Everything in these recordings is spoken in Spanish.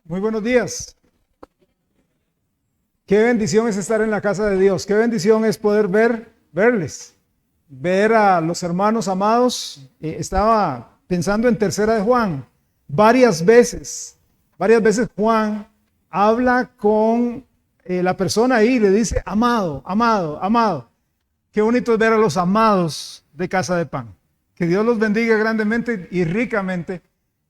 Muy buenos días. Qué bendición es estar en la casa de Dios. Qué bendición es poder ver a los hermanos amados. Estaba pensando en Tercera de Juan. Varias veces Juan habla con la persona ahí y le dice, amado, amado, amado. Qué bonito es ver a los amados de Casa de Pan. Que Dios los bendiga grandemente y ricamente.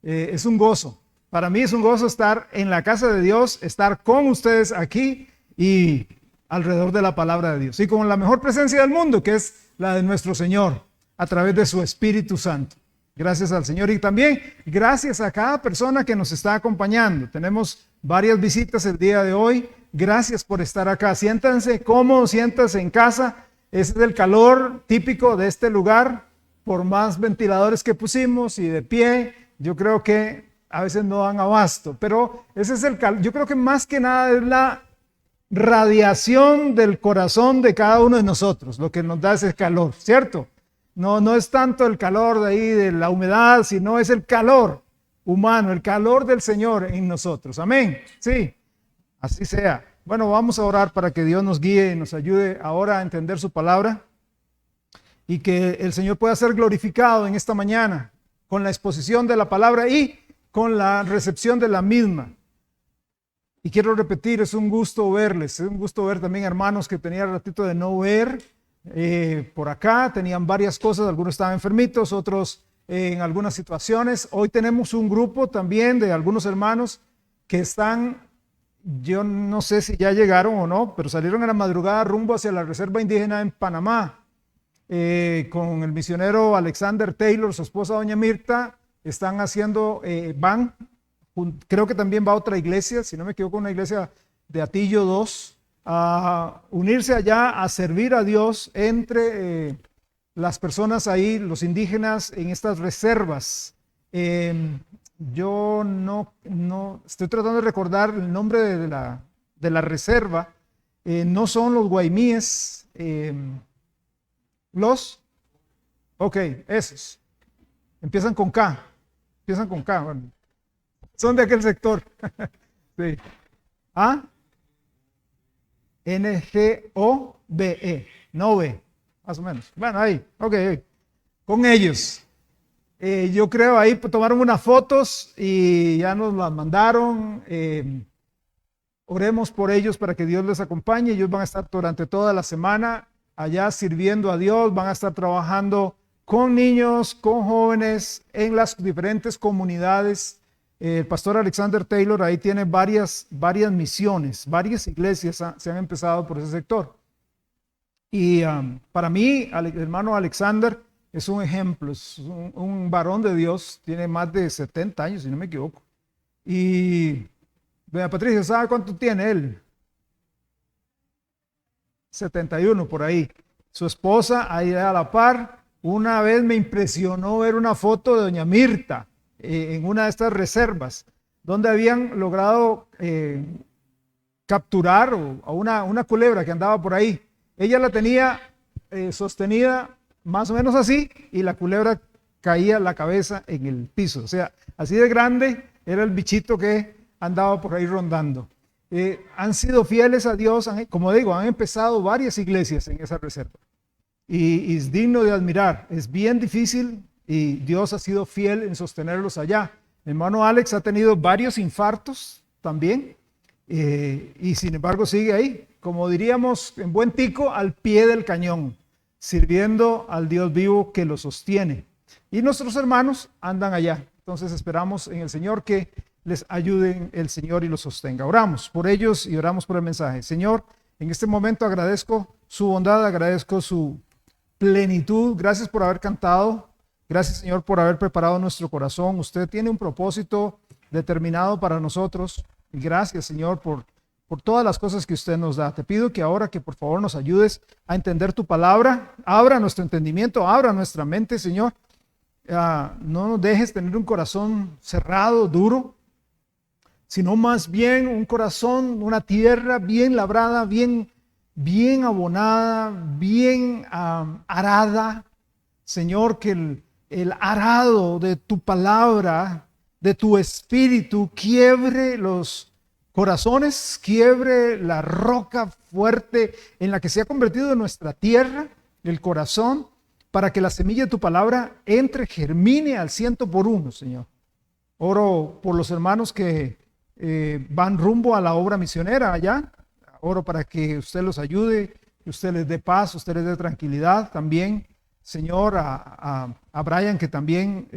Es un gozo. Para mí es un gozo estar en la casa de Dios, estar con ustedes aquí y alrededor de la palabra de Dios. Y con la mejor presencia del mundo, que es la de nuestro Señor, a través de su Espíritu Santo. Gracias al Señor y también gracias a cada persona que nos está acompañando. Tenemos varias visitas el día de hoy. Gracias por estar acá. Siéntanse cómodos, siéntanse en casa. Ese es el calor típico de este lugar. Por más ventiladores que pusimos y de pie, yo creo que a veces no dan abasto, pero ese es el calor. Yo creo que más que nada es la radiación del corazón de cada uno de nosotros, lo que nos da ese calor, ¿cierto? No es tanto el calor de ahí, de la humedad, sino es el calor humano, el calor del Señor en nosotros. Amén. Sí, así sea. Bueno, vamos a orar para que Dios nos guíe y nos ayude ahora a entender su palabra y que el Señor pueda ser glorificado en esta mañana con la exposición de la palabra y con la recepción de la misma. Y quiero repetir, es un gusto verles, es un gusto ver también hermanos que tenía ratito de no ver por acá, tenían varias cosas, algunos estaban enfermitos, otros en algunas situaciones. Hoy tenemos un grupo también de algunos hermanos que están, yo no sé si ya llegaron o no, pero salieron en la madrugada rumbo hacia la reserva indígena en Panamá, con el misionero Alexander Taylor, su esposa doña Mirta. Están haciendo, creo que también va a otra iglesia, si no me equivoco, una iglesia de Atillo 2, a unirse allá a servir a Dios entre las personas ahí, los indígenas en estas reservas. Yo no estoy tratando de recordar el nombre de la reserva. No son los guaymíes, ok, esos. Empiezan con K. Bueno, son de aquel sector. Sí. ¿Ah? Ngobe, no B, más o menos. Bueno, ahí, ok, con ellos. Yo creo ahí tomaron unas fotos y ya nos las mandaron. Oremos por ellos para que Dios les acompañe. Ellos van a estar durante toda la semana allá sirviendo a Dios, van a estar trabajando con niños, con jóvenes, en las diferentes comunidades. El pastor Alexander Taylor ahí tiene varias misiones, varias iglesias se han empezado por ese sector. Y para mí, el hermano Alexander es un ejemplo, es un varón de Dios, tiene más de 70 años, si no me equivoco. Y, doña Patricia, ¿sabe cuánto tiene él? 71 por ahí. Su esposa ahí a la par. Una vez me impresionó ver una foto de doña Mirta en una de estas reservas, donde habían logrado capturar a una culebra que andaba por ahí. Ella la tenía sostenida más o menos así y la culebra caía la cabeza en el piso. O sea, así de grande era el bichito que andaba por ahí rondando. Han sido fieles a Dios, como digo, han empezado varias iglesias en esa reserva. Y es digno de admirar, es bien difícil y Dios ha sido fiel en sostenerlos allá. Mi hermano Alex ha tenido varios infartos también y sin embargo sigue ahí, como diríamos en buen tico, al pie del cañón, sirviendo al Dios vivo que lo sostiene. Y nuestros hermanos andan allá, entonces esperamos en el Señor que les ayude el Señor y los sostenga. Oramos por ellos y oramos por el mensaje. Señor, en este momento agradezco su bondad, agradezco su plenitud. Gracias por haber cantado. Gracias, Señor, por haber preparado nuestro corazón. Usted tiene un propósito determinado para nosotros. Y gracias, Señor, por todas las cosas que usted nos da. Te pido que ahora que por favor nos ayudes a entender tu palabra. Abra nuestro entendimiento, abra nuestra mente, Señor. No nos dejes tener un corazón cerrado, duro, sino más bien un corazón, una tierra bien labrada, bien abonada, bien arada. Señor, que el arado de tu palabra, de tu espíritu quiebre los corazones, quiebre la roca fuerte en la que se ha convertido nuestra tierra, el corazón, para que la semilla de tu palabra entre, germine al 100%, Señor. Oro por los hermanos que van rumbo a la obra misionera allá. Oro para que usted los ayude, que usted les dé paz, usted les dé tranquilidad. También, Señor, a Brian, que también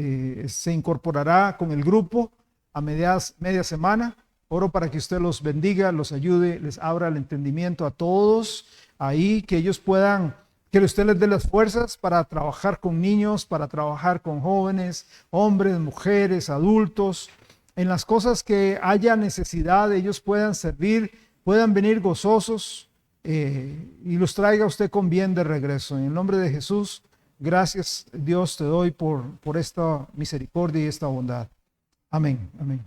se incorporará con el grupo a media semana. Oro para que usted los bendiga, los ayude, les abra el entendimiento a todos ahí, que ellos puedan, que usted les dé las fuerzas para trabajar con niños, para trabajar con jóvenes, hombres, mujeres, adultos, en las cosas que haya necesidad, ellos puedan servir, puedan venir gozosos y los traiga usted con bien de regreso. En el nombre de Jesús, gracias Dios te doy por esta misericordia y esta bondad. Amén, amén.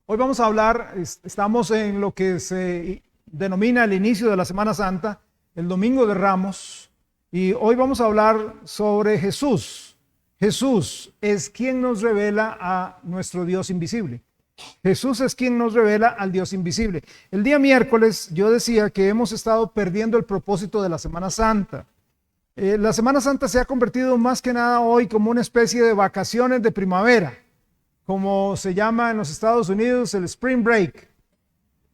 Hoy vamos a hablar, estamos en lo que se denomina el inicio de la Semana Santa, el Domingo de Ramos, y hoy vamos a hablar sobre Jesús. Jesús es quien nos revela a nuestro Dios invisible. Jesús es quien nos revela al Dios invisible. El día miércoles yo decía que hemos estado perdiendo el propósito de la Semana Santa. La Semana Santa se ha convertido más que nada hoy como una especie de vacaciones de primavera, como se llama en los Estados Unidos el Spring Break,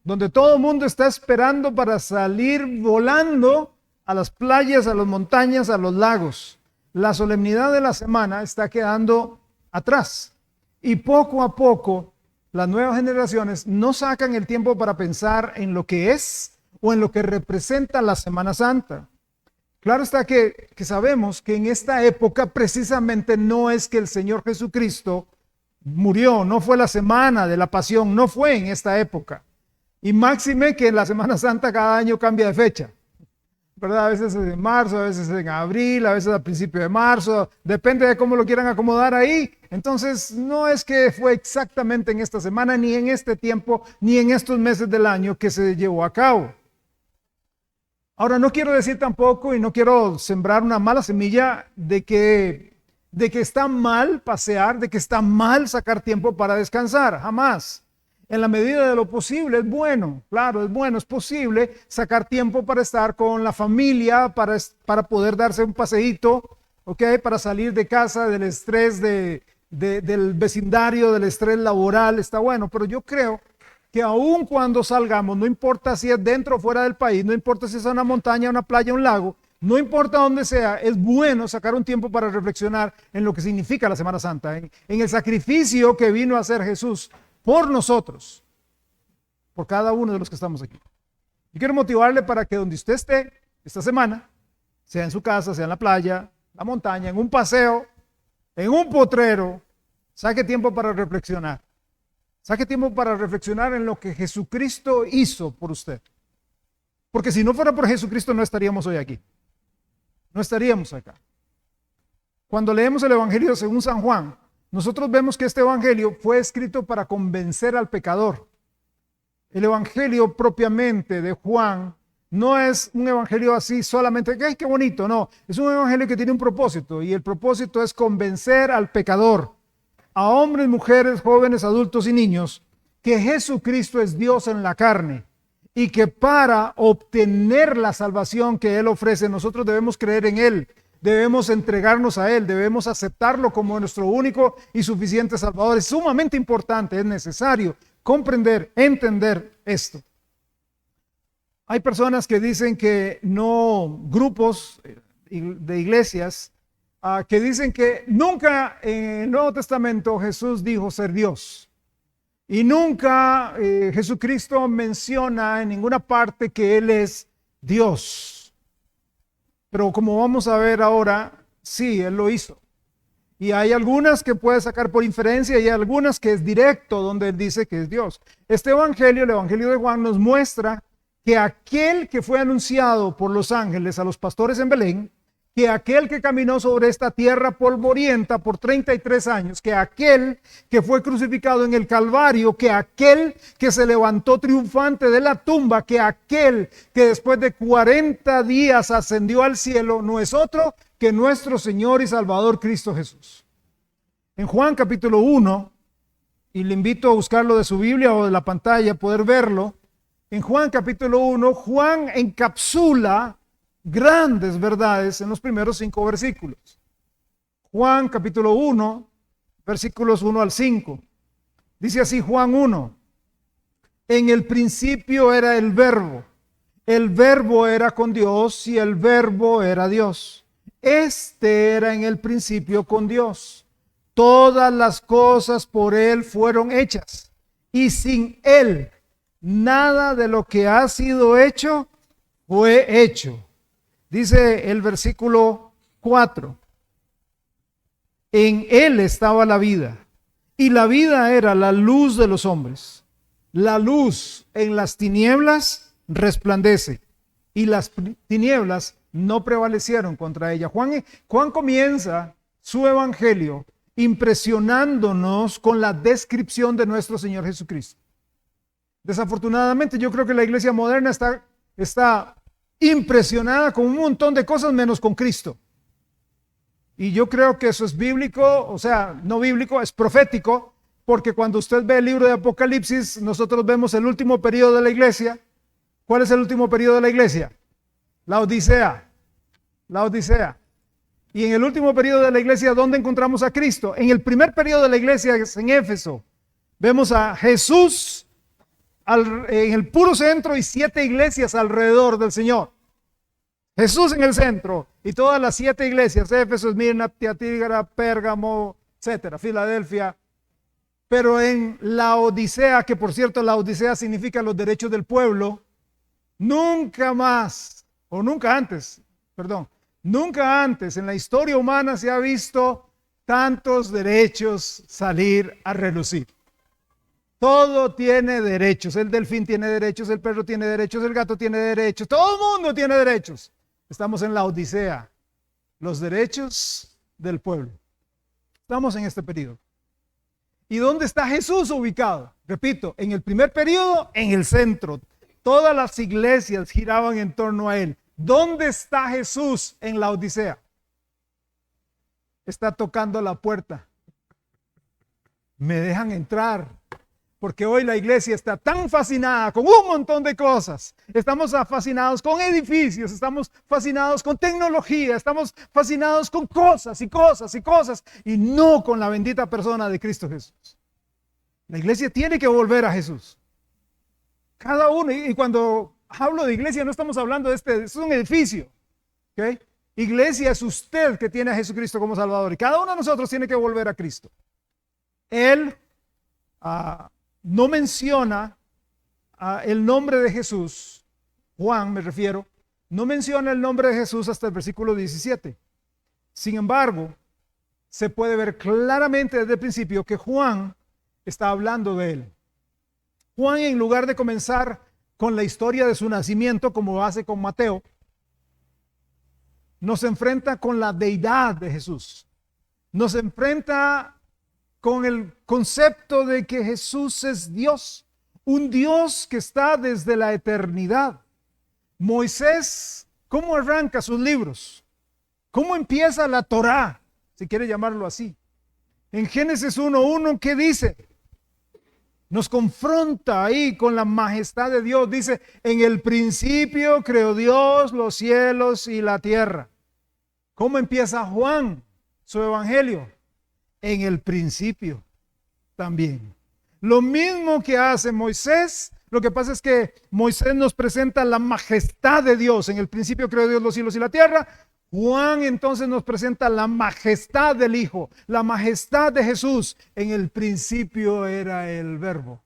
donde todo el mundo está esperando para salir volando a las playas, a las montañas, a los lagos. La solemnidad de la semana está quedando atrás y poco a poco las nuevas generaciones no sacan el tiempo para pensar en lo que es o en lo que representa la Semana Santa. Claro está que sabemos que en esta época precisamente no es que el Señor Jesucristo murió, no fue la semana de la pasión, no fue en esta época. Y máxime que la Semana Santa cada año cambia de fecha, ¿verdad? A veces es en marzo, a veces es en abril, a veces a principio de marzo, depende de cómo lo quieran acomodar ahí. Entonces no es que fue exactamente en esta semana, ni en este tiempo, ni en estos meses del año que se llevó a cabo. Ahora no quiero decir tampoco y no quiero sembrar una mala semilla de que está mal pasear, de que está mal sacar tiempo para descansar, jamás. En la medida de lo posible es bueno, claro, es bueno, es posible sacar tiempo para estar con la familia, para poder darse un paseíto, ¿ok? Para salir de casa del estrés del vecindario, del estrés laboral, está bueno, pero yo creo que aun cuando salgamos, no importa si es dentro o fuera del país, no importa si es una montaña, una playa, un lago, no importa dónde sea, es bueno sacar un tiempo para reflexionar en lo que significa la Semana Santa, en el sacrificio que vino a hacer Jesús por nosotros, por cada uno de los que estamos aquí. Yo quiero motivarle para que donde usted esté esta semana, sea en su casa, sea en la playa, la montaña, en un paseo, en un potrero, saque tiempo para reflexionar. Saque tiempo para reflexionar en lo que Jesucristo hizo por usted. Porque si no fuera por Jesucristo no estaríamos hoy aquí. No estaríamos acá. Cuando leemos el Evangelio según San Juan, nosotros vemos que este Evangelio fue escrito para convencer al pecador. El Evangelio propiamente de Juan no es un Evangelio así solamente, ¡ay, qué bonito! No, es un Evangelio que tiene un propósito y el propósito es convencer al pecador, a hombres, mujeres, jóvenes, adultos y niños, que Jesucristo es Dios en la carne y que para obtener la salvación que Él ofrece, nosotros debemos creer en Él, debemos entregarnos a Él, debemos aceptarlo como nuestro único y suficiente Salvador. Es sumamente importante, es necesario comprender, entender esto. Hay personas que dicen que no, grupos de iglesias, que dicen que nunca en el Nuevo Testamento Jesús dijo ser Dios. Y nunca Jesucristo menciona en ninguna parte que Él es Dios. Pero como vamos a ver ahora, sí, Él lo hizo. Y hay algunas que puede sacar por inferencia y hay algunas que es directo donde Él dice que es Dios. Este Evangelio, el Evangelio de Juan, nos muestra que aquel que fue anunciado por los ángeles a los pastores en Belén, que aquel que caminó sobre esta tierra polvorienta por 33 años, que aquel que fue crucificado en el Calvario, que aquel que se levantó triunfante de la tumba, que aquel que después de 40 días ascendió al cielo, no es otro que nuestro Señor y Salvador Cristo Jesús. En Juan capítulo 1, y le invito a buscarlo de su Biblia o de la pantalla, poder verlo. En Juan capítulo 1, Juan encapsula grandes verdades en los primeros 5 versículos. Juan capítulo 1, versículos 1 al 5. Dice así Juan 1. En el principio era el verbo era con Dios y el verbo era Dios. Este era en el principio con Dios. Todas las cosas por él fueron hechas y sin él nada de lo que ha sido hecho fue hecho. Dice el versículo 4. En él estaba la vida y la vida era la luz de los hombres. La luz en las tinieblas resplandece y las tinieblas no prevalecieron contra ella. Juan comienza su evangelio impresionándonos con la descripción de nuestro Señor Jesucristo. Desafortunadamente, yo creo que la iglesia moderna está impresionada con un montón de cosas menos con Cristo. Y yo creo que eso es bíblico, o sea, no bíblico, es profético, porque cuando usted ve el libro de Apocalipsis, nosotros vemos el último periodo de la iglesia. ¿Cuál es el último periodo de la iglesia? La Odisea. La Odisea. Y en el último periodo de la iglesia, ¿dónde encontramos a Cristo? En el primer periodo de la iglesia, en Éfeso, vemos a Jesús en el puro centro y 7 iglesias alrededor del Señor. Jesús en el centro y todas las 7 iglesias, Éfeso, Esmirna, Tiatira, Pérgamo, etcétera, Filadelfia. Pero en la Odisea, que por cierto la Odisea significa los derechos del pueblo, nunca antes en la historia humana se ha visto tantos derechos salir a relucir. Todo tiene derechos, el delfín tiene derechos, el perro tiene derechos, el gato tiene derechos, todo el mundo tiene derechos. Estamos en la Odisea, los derechos del pueblo. Estamos en este periodo. ¿Y dónde está Jesús ubicado? Repito, en el primer periodo, en el centro. Todas las iglesias giraban en torno a él. ¿Dónde está Jesús en la Odisea? Está tocando la puerta. ¿Me dejan entrar? Porque hoy la iglesia está tan fascinada con un montón de cosas. Estamos fascinados con edificios, estamos fascinados con tecnología, estamos fascinados con cosas y cosas y cosas, y no con la bendita persona de Cristo Jesús. La iglesia tiene que volver a Jesús. Cada uno, y cuando hablo de iglesia no estamos hablando es un edificio. ¿Okay? Iglesia es usted que tiene a Jesucristo como Salvador, y cada uno de nosotros tiene que volver a Cristo. Él no menciona el nombre de Jesús, Juan me refiero, no menciona el nombre de Jesús hasta el versículo 17. Sin embargo, se puede ver claramente desde el principio que Juan está hablando de él. Juan, en lugar de comenzar con la historia de su nacimiento, como hace con Mateo, nos enfrenta con la deidad de Jesús. Nos enfrenta con el concepto de que Jesús es Dios, un Dios que está desde la eternidad. Moisés, ¿cómo arranca sus libros? ¿Cómo empieza la Torá? Si quiere llamarlo así. En Génesis 1:1, ¿qué dice? Nos confronta ahí con la majestad de Dios. Dice, en el principio creó Dios los cielos y la tierra. ¿Cómo empieza Juan su evangelio? En el principio también. Lo mismo que hace Moisés, lo que pasa es que Moisés nos presenta la majestad de Dios. En el principio creó Dios los cielos y la tierra. Juan entonces nos presenta la majestad del Hijo, la majestad de Jesús. En el principio era el Verbo.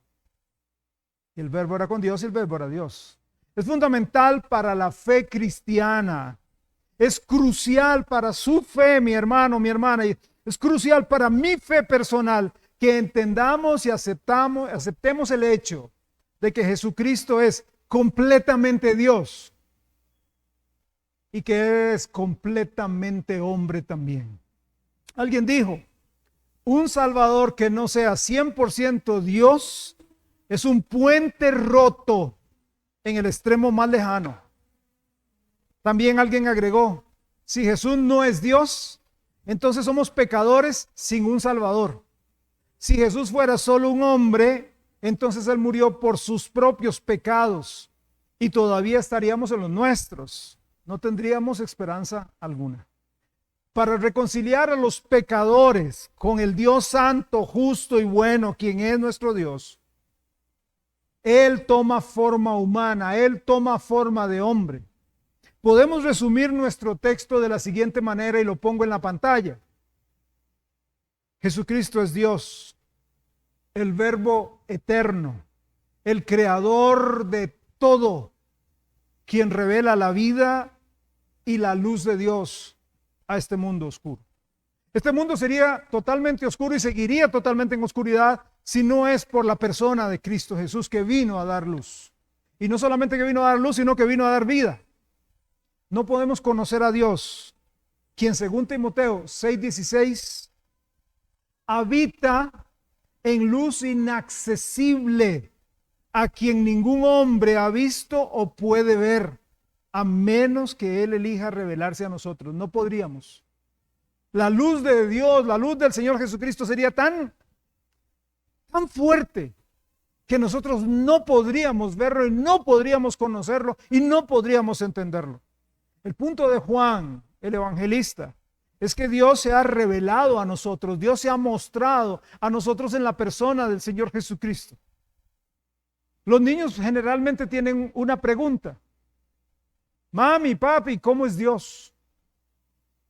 Y el Verbo era con Dios y el Verbo era Dios. Es fundamental para la fe cristiana. Es crucial para su fe, mi hermano, mi hermana. Y es crucial para mi fe personal que entendamos y aceptemos el hecho de que Jesucristo es completamente Dios y que es completamente hombre también. Alguien dijo, un Salvador que no sea 100% Dios es un puente roto en el extremo más lejano. También alguien agregó, si Jesús no es Dios, entonces somos pecadores sin un Salvador. Si Jesús fuera solo un hombre, entonces Él murió por sus propios pecados y todavía estaríamos en los nuestros. No tendríamos esperanza alguna. Para reconciliar a los pecadores con el Dios santo, justo y bueno, quien es nuestro Dios, Él toma forma humana, Él toma forma de hombre. Podemos resumir nuestro texto de la siguiente manera y lo pongo en la pantalla. Jesucristo es Dios, el Verbo eterno, el creador de todo, quien revela la vida y la luz de Dios a este mundo oscuro. Este mundo sería totalmente oscuro y seguiría totalmente en oscuridad si no es por la persona de Cristo Jesús, que vino a dar luz. Y no solamente que vino a dar luz, sino que vino a dar vida. No podemos conocer a Dios, quien según Timoteo 6:16 habita en luz inaccesible, a quien ningún hombre ha visto o puede ver, a menos que Él elija revelarse a nosotros. No podríamos. La luz de Dios, la luz del Señor Jesucristo sería tan fuerte que nosotros no podríamos verlo y no podríamos conocerlo y no podríamos entenderlo. El punto de Juan, el evangelista, es que Dios se ha revelado a nosotros, Dios se ha mostrado a nosotros en la persona del Señor Jesucristo. Los niños generalmente tienen una pregunta. Mami, papi, ¿cómo es Dios?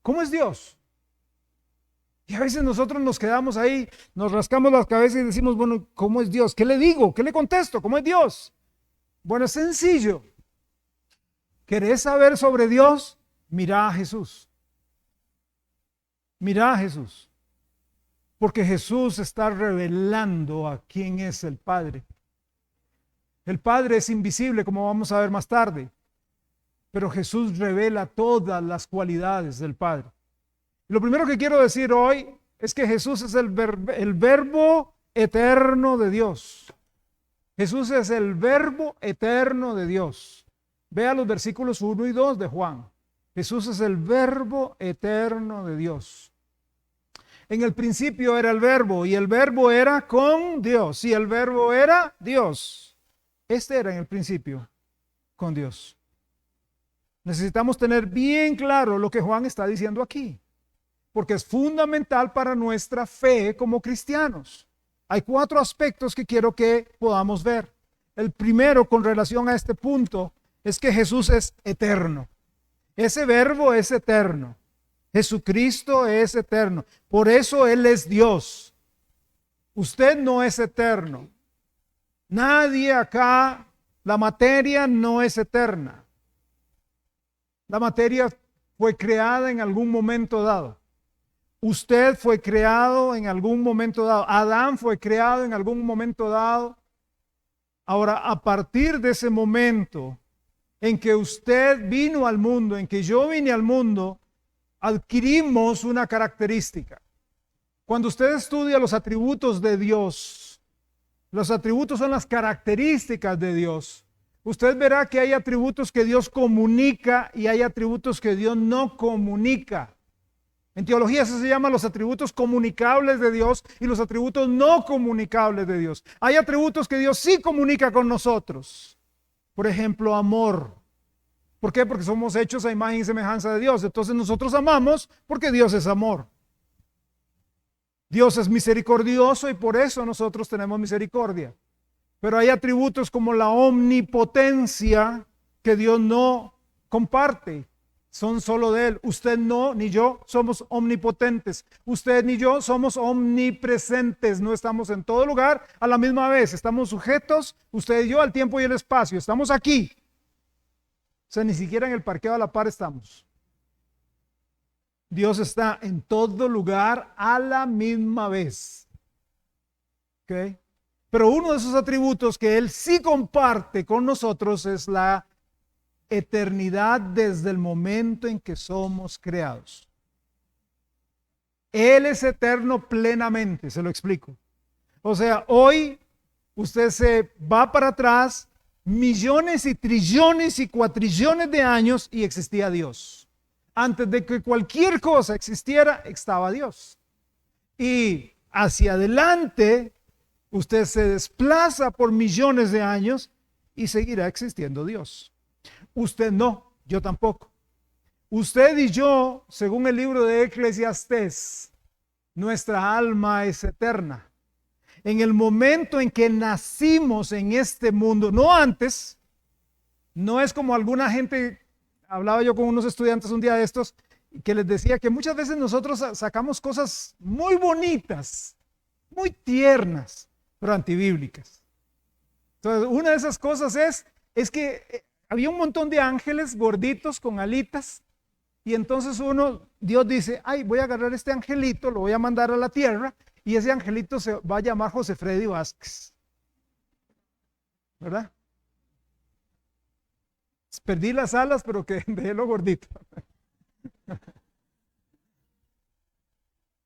¿Cómo es Dios? Y a veces nosotros nos quedamos ahí, nos rascamos las cabezas y decimos, bueno, ¿cómo es Dios? ¿Qué le digo? ¿Qué le contesto? ¿Cómo es Dios? Bueno, es sencillo. ¿Querés saber sobre Dios? Mira a Jesús. Mira a Jesús. Porque Jesús está revelando a quién es el Padre. El Padre es invisible, como vamos a ver más tarde. Pero Jesús revela todas las cualidades del Padre. Y lo primero que quiero decir hoy es que Jesús es el verbo eterno de Dios. Jesús es el verbo eterno de Dios. Vea los versículos 1 y 2 de Juan. Jesús es el verbo eterno de Dios. En el principio era el verbo y el verbo era con Dios y el verbo era Dios. Este era en el principio con Dios. Necesitamos tener bien claro lo que Juan está diciendo aquí, porque es fundamental para nuestra fe como cristianos. Hay 4 aspectos que quiero que podamos ver. El primero, con relación a este punto, es que Jesús es eterno. Ese verbo es eterno. Jesucristo es eterno. Por eso Él es Dios. Usted no es eterno. Nadie acá, la materia no es eterna. La materia fue creada en algún momento dado. Usted fue creado en algún momento dado. Adán fue creado en algún momento dado. Ahora, a partir de ese momento en que usted vino al mundo, en que yo vine al mundo, adquirimos una característica. Cuando usted estudia los atributos de Dios, los atributos son las características de Dios. Usted verá que hay atributos que Dios comunica y hay atributos que Dios no comunica. En teología eso se llama los atributos comunicables de Dios y los atributos no comunicables de Dios. Hay atributos que Dios sí comunica con nosotros. Por ejemplo, amor. ¿Por qué? Porque somos hechos a imagen y semejanza de Dios. Entonces nosotros amamos porque Dios es amor. Dios es misericordioso y por eso nosotros tenemos misericordia. Pero hay atributos como la omnipotencia que Dios no comparte. Son solo de Él. Usted no, ni yo somos omnipotentes. Usted ni yo somos omnipresentes. No estamos en todo lugar a la misma vez. Estamos sujetos, usted y yo, al tiempo y el espacio. Estamos aquí. O sea, ni siquiera en el parqueo a la par estamos. Dios está en todo lugar a la misma vez. ¿Ok? Pero uno de esos atributos que Él sí comparte con nosotros es la eternidad desde el momento en que somos creados. Él es eterno plenamente, se lo explico. O sea, hoy usted se va para atrás millones y trillones y cuatrillones de años y existía Dios. Antes de que cualquier cosa existiera, estaba Dios. Y hacia adelante, usted se desplaza por millones de años y seguirá existiendo Dios. Usted no, yo tampoco. Usted y yo, según el libro de Eclesiastés, nuestra alma es eterna. En el momento en que nacimos en este mundo, no antes, no es como alguna gente, hablaba yo con unos estudiantes un día de estos, que les decía que muchas veces nosotros sacamos cosas muy bonitas, muy tiernas, pero antibíblicas. Entonces, una de esas cosas es que había un montón de ángeles gorditos con alitas, y entonces Dios dice, ay, voy a agarrar este angelito, lo voy a mandar a la tierra, y ese angelito se va a llamar José Freddy Vázquez. ¿Verdad? Perdí las alas, pero que dejé lo gordito.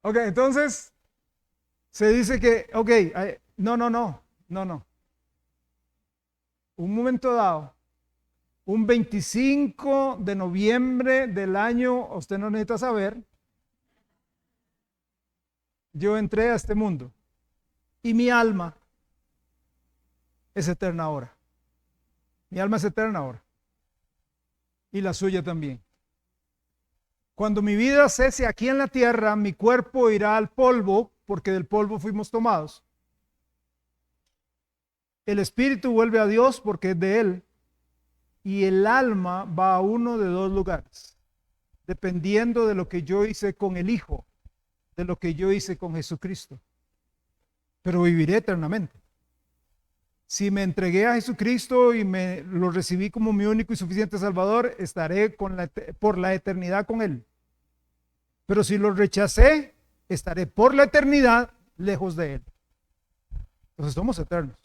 Ok, entonces se dice que, ok, no. Un momento dado, un 25 de noviembre del año, usted no necesita saber, yo entré a este mundo y mi alma es eterna ahora. Mi alma es eterna ahora. Y la suya también. Cuando mi vida cese aquí en la tierra, mi cuerpo irá al polvo, porque del polvo fuimos tomados. El espíritu vuelve a Dios porque es de Él. Y el alma va a uno de dos lugares, dependiendo de lo que yo hice con el Hijo, de lo que yo hice con Jesucristo. Pero viviré eternamente. Si me entregué a Jesucristo y lo recibí como mi único y suficiente Salvador, estaré por la eternidad con Él. Pero si lo rechacé, estaré por la eternidad lejos de Él. Entonces somos eternos.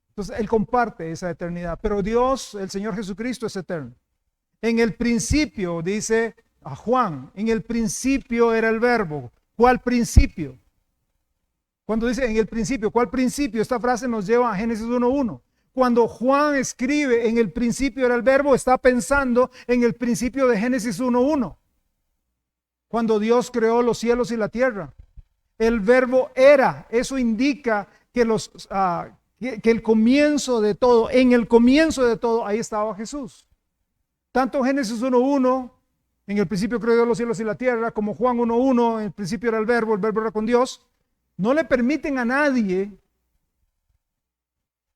Entonces Él comparte esa eternidad. Pero Dios, el Señor Jesucristo, es eterno. En el principio, dice a Juan, en el principio era el verbo. ¿Cuál principio? Cuando dice en el principio, ¿cuál principio? Esta frase nos lleva a Génesis 1:1. Cuando Juan escribe en el principio era el verbo, está pensando en el principio de Génesis 1:1. Cuando Dios creó los cielos y la tierra. El verbo era, eso indica que el comienzo de todo, en el comienzo de todo, ahí estaba Jesús. Tanto Génesis 1:1, en el principio creó Dios los cielos y la tierra, como Juan 1:1, en el principio era el verbo era con Dios. No le permiten a nadie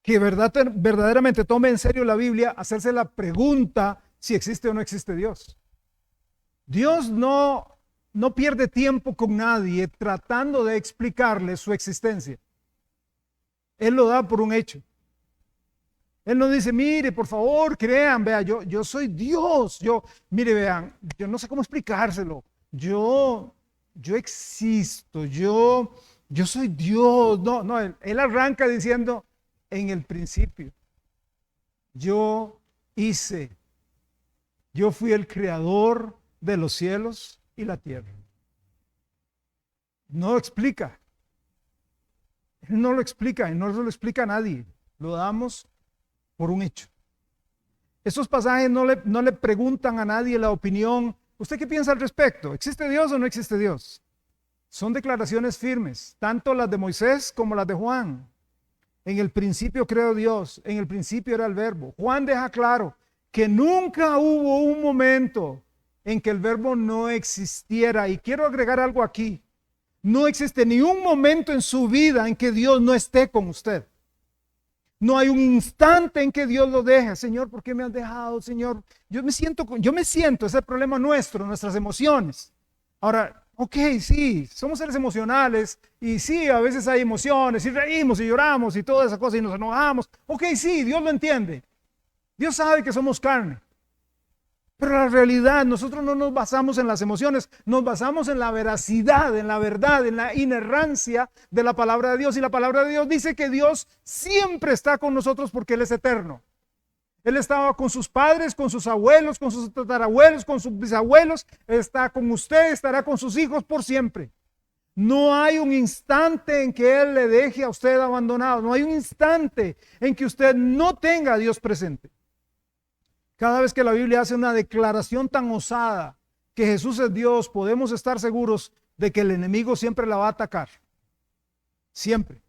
que verdaderamente tome en serio la Biblia hacerse la pregunta si existe o no existe Dios. Dios no pierde tiempo con nadie tratando de explicarle su existencia. Él lo da por un hecho. Él no dice, mire, por favor, crean, vean, yo soy Dios. Mire, vean, yo no sé cómo explicárselo. Yo existo, yo soy Dios. No, él arranca diciendo, en el principio, yo fui el creador de los cielos y la tierra. No explica. Él no lo explica y no se lo explica a nadie. Lo damos por un hecho. Estos pasajes no le preguntan a nadie la opinión. ¿Usted qué piensa al respecto? ¿Existe Dios o no existe Dios? Son declaraciones firmes, tanto las de Moisés como las de Juan. En el principio creó Dios, en el principio era el verbo. Juan deja claro que nunca hubo un momento en que el verbo no existiera. Y quiero agregar algo aquí. No existe ni un momento en su vida en que Dios no esté con usted. No hay un instante en que Dios lo deje. Señor, ¿por qué me has dejado, Señor? Yo me siento, ese es el problema nuestro, nuestras emociones. Ahora, ok, sí, somos seres emocionales y sí, a veces hay emociones y reímos y lloramos y toda esa cosa y nos enojamos. Ok, sí, Dios lo entiende. Dios sabe que somos carne. Pero la realidad, nosotros no nos basamos en las emociones, nos basamos en la veracidad, en la verdad, en la inerrancia de la palabra de Dios. Y la palabra de Dios dice que Dios siempre está con nosotros porque Él es eterno. Él estaba con sus padres, con sus abuelos, con sus tatarabuelos, con sus bisabuelos. Está con usted, estará con sus hijos por siempre. No hay un instante en que Él le deje a usted abandonado. No hay un instante en que usted no tenga a Dios presente. Cada vez que la Biblia hace una declaración tan osada que Jesús es Dios, podemos estar seguros de que el enemigo siempre la va a atacar. Siempre.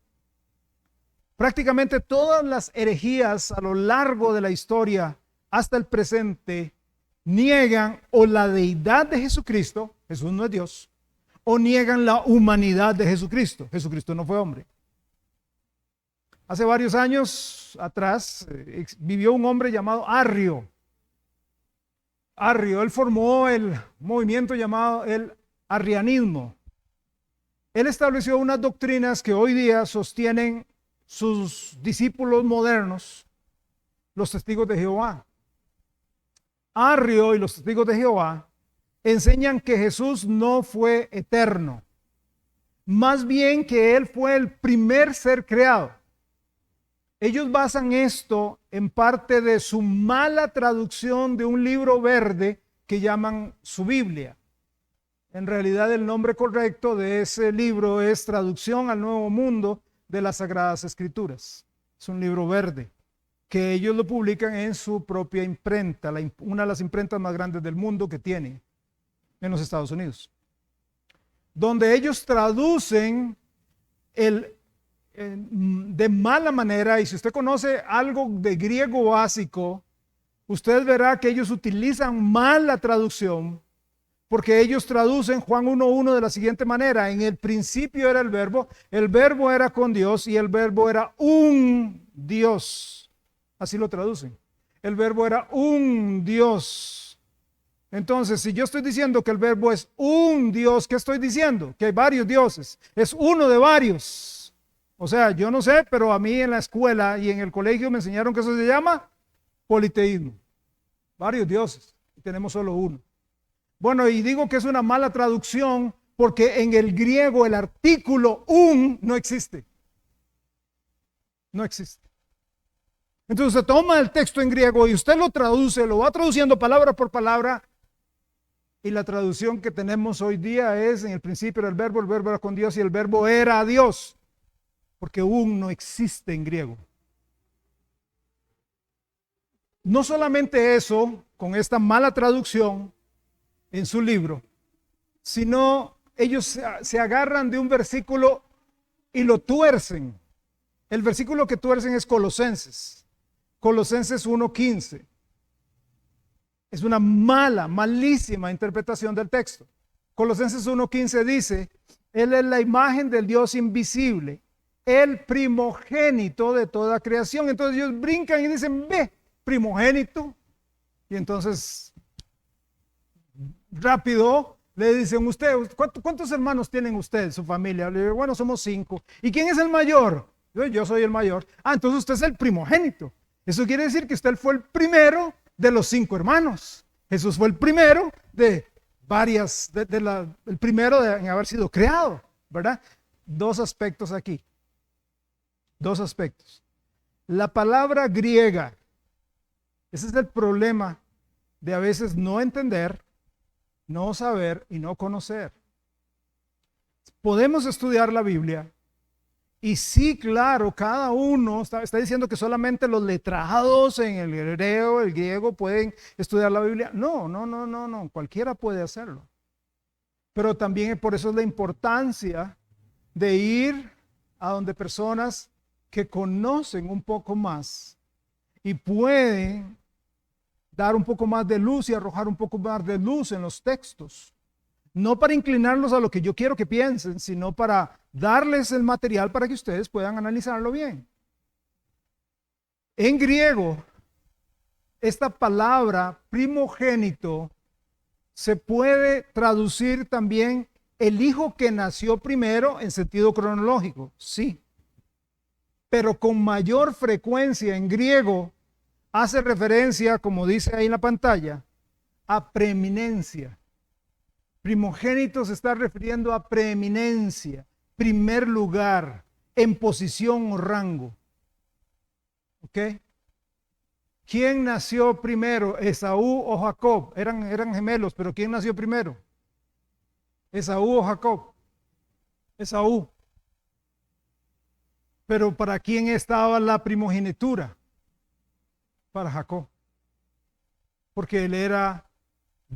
Prácticamente todas las herejías a lo largo de la historia hasta el presente niegan o la deidad de Jesucristo, Jesús no es Dios, o niegan la humanidad de Jesucristo. Jesucristo no fue hombre. Hace varios años atrás vivió un hombre llamado Arrio. Él formó el movimiento llamado el arrianismo. Él estableció unas doctrinas que hoy día sostienen sus discípulos modernos, los testigos de Jehová. Arrio y los testigos de Jehová enseñan que Jesús no fue eterno, más bien que Él fue el primer ser creado. Ellos basan esto en parte de su mala traducción de un libro verde que llaman su Biblia. En realidad el nombre correcto de ese libro es Traducción al Nuevo Mundo de las Sagradas Escrituras. Es un libro verde que ellos lo publican en su propia imprenta, una de las imprentas más grandes del mundo que tienen en los Estados Unidos, donde ellos traducen de mala manera. Y si usted conoce algo de griego básico, usted verá que ellos utilizan mal la traducción, porque ellos traducen Juan 1:1 de la siguiente manera: en el principio era el verbo era con Dios y el verbo era un Dios. Así lo traducen. El verbo era un Dios. Entonces, si yo estoy diciendo que el verbo es un Dios, ¿qué estoy diciendo? Que hay varios dioses. Es uno de varios. O sea, yo no sé, pero a mí en la escuela y en el colegio me enseñaron que eso se llama politeísmo. Varios dioses. Y tenemos solo uno. Bueno, y digo que es una mala traducción porque en el griego el artículo un no existe. No existe. Entonces usted toma el texto en griego y usted lo traduce, lo va traduciendo palabra por palabra, y la traducción que tenemos hoy día es: en el principio era el verbo era con Dios y el verbo era Dios, porque un no existe en griego. No solamente eso, con esta mala traducción en su libro, sino ellos se agarran de un versículo y lo tuercen. El versículo que tuercen es Colosenses 1:15. Es una malísima interpretación del texto. Colosenses 1:15 dice: Él es la imagen del Dios invisible, el primogénito de toda creación. Entonces ellos brincan y dicen: ve, primogénito. Y entonces rápido le dicen: ¿cuántos hermanos tienen usted, su familia? Le digo: bueno, somos 5. ¿Y quién es el mayor? Yo soy el mayor. Entonces usted es el primogénito. Eso quiere decir que usted fue el primero de los 5 hermanos. Jesús fue el primero de varias, el primero en haber sido creado, ¿verdad? 2 aspectos aquí. 2 aspectos. La palabra griega, ese es el problema de a veces no entender, no saber y no conocer. Podemos estudiar la Biblia. Y sí, claro, cada uno está diciendo que solamente los letrados en el hebreo, el griego pueden estudiar la Biblia. No, cualquiera puede hacerlo. Pero también por eso es la importancia de ir a donde personas que conocen un poco más y pueden dar un poco más de luz y arrojar un poco más de luz en los textos. No para inclinarlos a lo que yo quiero que piensen, sino para darles el material para que ustedes puedan analizarlo bien. En griego, esta palabra primogénito se puede traducir también el hijo que nació primero en sentido cronológico, sí. Pero con mayor frecuencia en griego hace referencia, como dice ahí en la pantalla, a preeminencia. Primogénito se está refiriendo a preeminencia, primer lugar, en posición o rango. ¿Ok? ¿Quién nació primero, Esaú o Jacob? Eran gemelos, pero ¿quién nació primero? ¿Esaú o Jacob? Esaú. Pero ¿para quién estaba la primogenitura? Para Jacob. Porque él era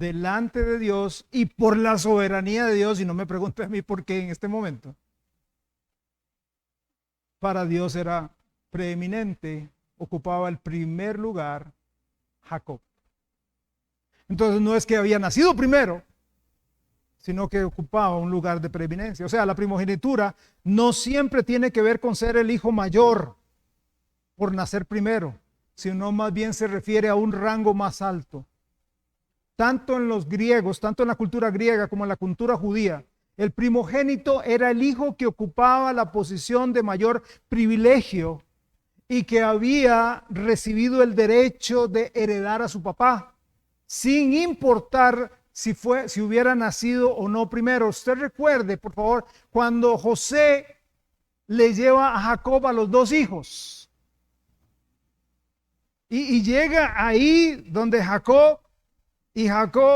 delante de Dios y por la soberanía de Dios, y no me pregunte a mí por qué en este momento, para Dios era preeminente, ocupaba el primer lugar Jacob. Entonces no es que había nacido primero, sino que ocupaba un lugar de preeminencia. O sea, la primogenitura no siempre tiene que ver con ser el hijo mayor por nacer primero, sino más bien se refiere a un rango más alto. Tanto en los griegos, tanto en la cultura griega como en la cultura judía, el primogénito era el hijo que ocupaba la posición de mayor privilegio y que había recibido el derecho de heredar a su papá, sin importar si hubiera nacido o no primero. Usted recuerde, por favor, cuando José le lleva a Jacob a los dos hijos. Y llega ahí donde Jacob